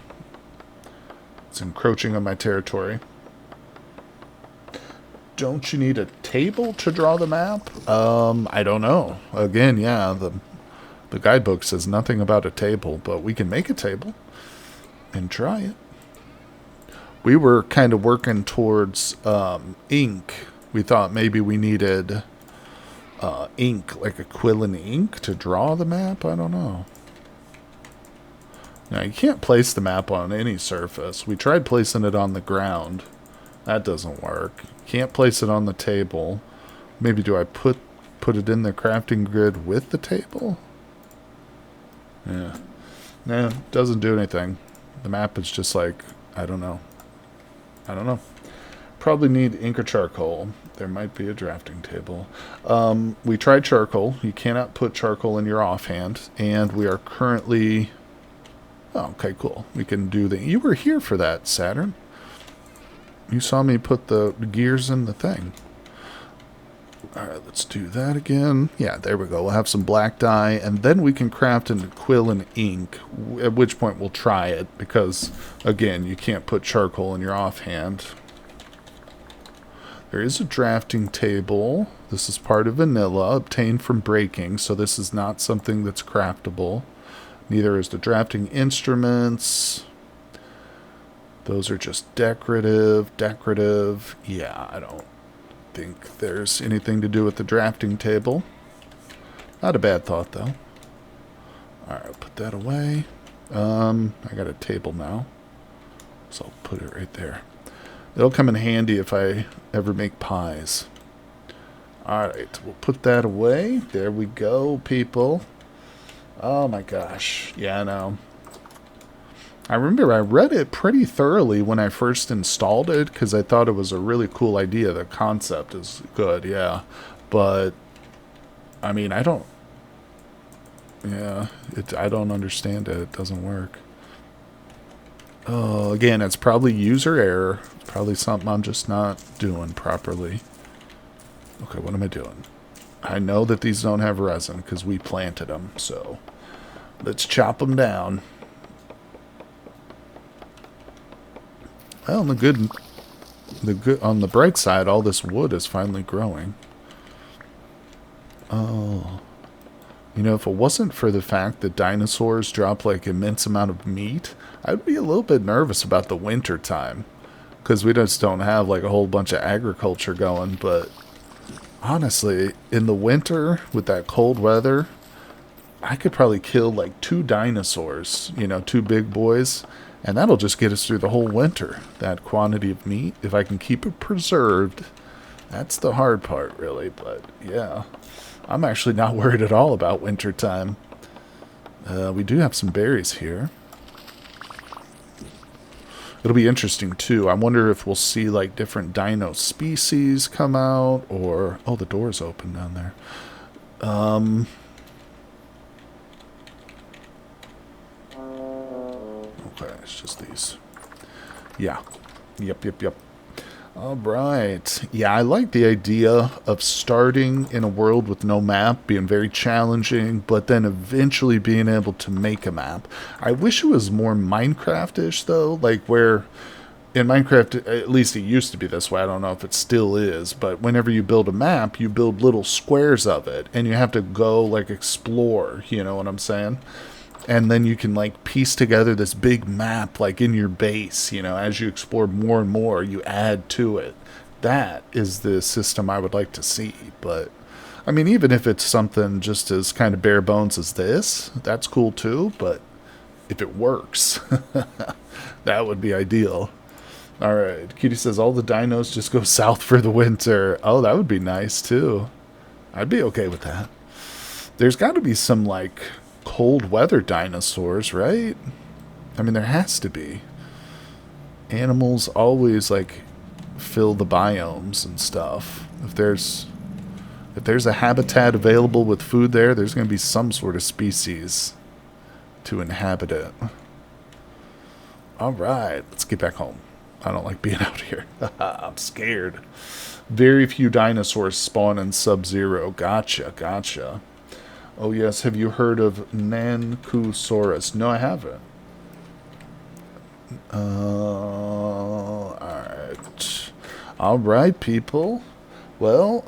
It's encroaching on my territory. Don't you need a table to draw the map? I don't know. Again, yeah, the guidebook says nothing about a table, but we can make a table and try it. We were kind of working towards ink. We thought maybe we needed ink, like Aquilin ink, to draw the map. I don't know. Now, you can't place the map on any surface. We tried placing it on the ground. That doesn't work. Can't place it on the table. Maybe do I put it in the crafting grid with the table? Yeah. Nah, doesn't do anything. The map is just like, I don't know. Probably need ink or charcoal. There might be a drafting table. We tried charcoal. You cannot put charcoal in your offhand. And we are currently... Oh, okay, cool. We can do the... You were here for that, Saturn. You saw me put the gears in the thing. Alright, let's do that again. Yeah, there we go. We'll have some black dye, and then we can craft an Aquilin ink, at which point we'll try it, because, again, you can't put charcoal in your offhand. There is a drafting table. This is part of vanilla, obtained from breaking, so this is not something that's craftable. Neither is the drafting instruments. Those are just decorative. Yeah, I don't think there's anything to do with the drafting table. Not a bad thought, though. Alright, I'll put that away. I got a table now, so I'll put it right there. It'll come in handy if I ever make pies. Alright, we'll put that away. There we go, people. Oh my gosh. Yeah, I know. I remember I read it pretty thoroughly when I first installed it because I thought it was a really cool idea. The concept is good, yeah. But, I mean, I don't understand it. It doesn't work. Oh, again, it's probably user error. It's probably something I'm just not doing properly. Okay, what am I doing? I know that these don't have resin because we planted them, so let's chop them down. Well, on the bright side, all this wood is finally growing. Oh, if it wasn't for the fact that dinosaurs drop like immense amount of meat, I'd be a little bit nervous about the winter time, because we just don't have like a whole bunch of agriculture going. But honestly, in the winter with that cold weather, I could probably kill like 2 dinosaurs, 2 big boys, and that'll just get us through the whole winter. That quantity of meat, if I can keep it preserved, that's the hard part, really. But yeah, I'm actually not worried at all about winter time. We do have some berries here. It'll be interesting, too. I wonder if we'll see, like, different dino species come out, or... Oh, the door's open down there. Okay, it's just these. Yeah. Yep. Alright. Yeah, I like the idea of starting in a world with no map, being very challenging, but then eventually being able to make a map. I wish it was more Minecraft-ish, though, like where in Minecraft, at least it used to be this way, I don't know if it still is, but whenever you build a map, you build little squares of it, and you have to go, like, explore, you know what I'm saying? And then you can, like, piece together this big map, like, in your base, as you explore more and more, you add to it. That is the system I would like to see. But, I mean, even if it's something just as kind of bare bones as this, that's cool too. But if it works, that would be ideal. Alright, Kitty says all the dinos just go south for the winter. Oh, that would be nice too. I'd be okay with that. There's got to be some, like... cold weather dinosaurs, right? I mean, there has to be. Animals always like fill the biomes and stuff. If there's a habitat available with food there's going to be some sort of species to inhabit it. All right, let's get back home. I don't like being out here. I'm scared. Very few dinosaurs spawn in Sub-Zero. Gotcha. Oh, yes. Have you heard of Nankusaurus? No, I haven't. Alright. Alright, people. Well,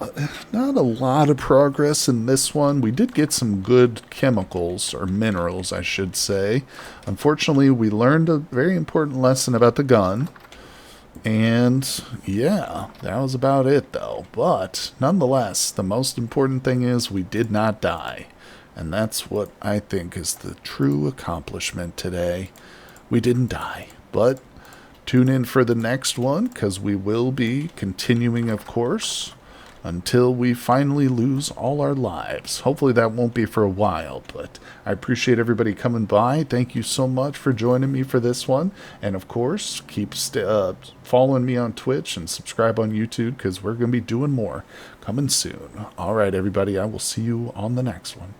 not a lot of progress in this one. We did get some good chemicals, or minerals, I should say. Unfortunately, we learned a very important lesson about the gun. And, yeah, that was about it, though. But, nonetheless, the most important thing is we did not die. And that's what I think is the true accomplishment today. We didn't die. But tune in for the next one, because we will be continuing, of course, until we finally lose all our lives. Hopefully that won't be for a while, but I appreciate everybody coming by. Thank you so much for joining me for this one. And, of course, keep following me on Twitch and subscribe on YouTube, because we're going to be doing more coming soon. All right, everybody, I will see you on the next one.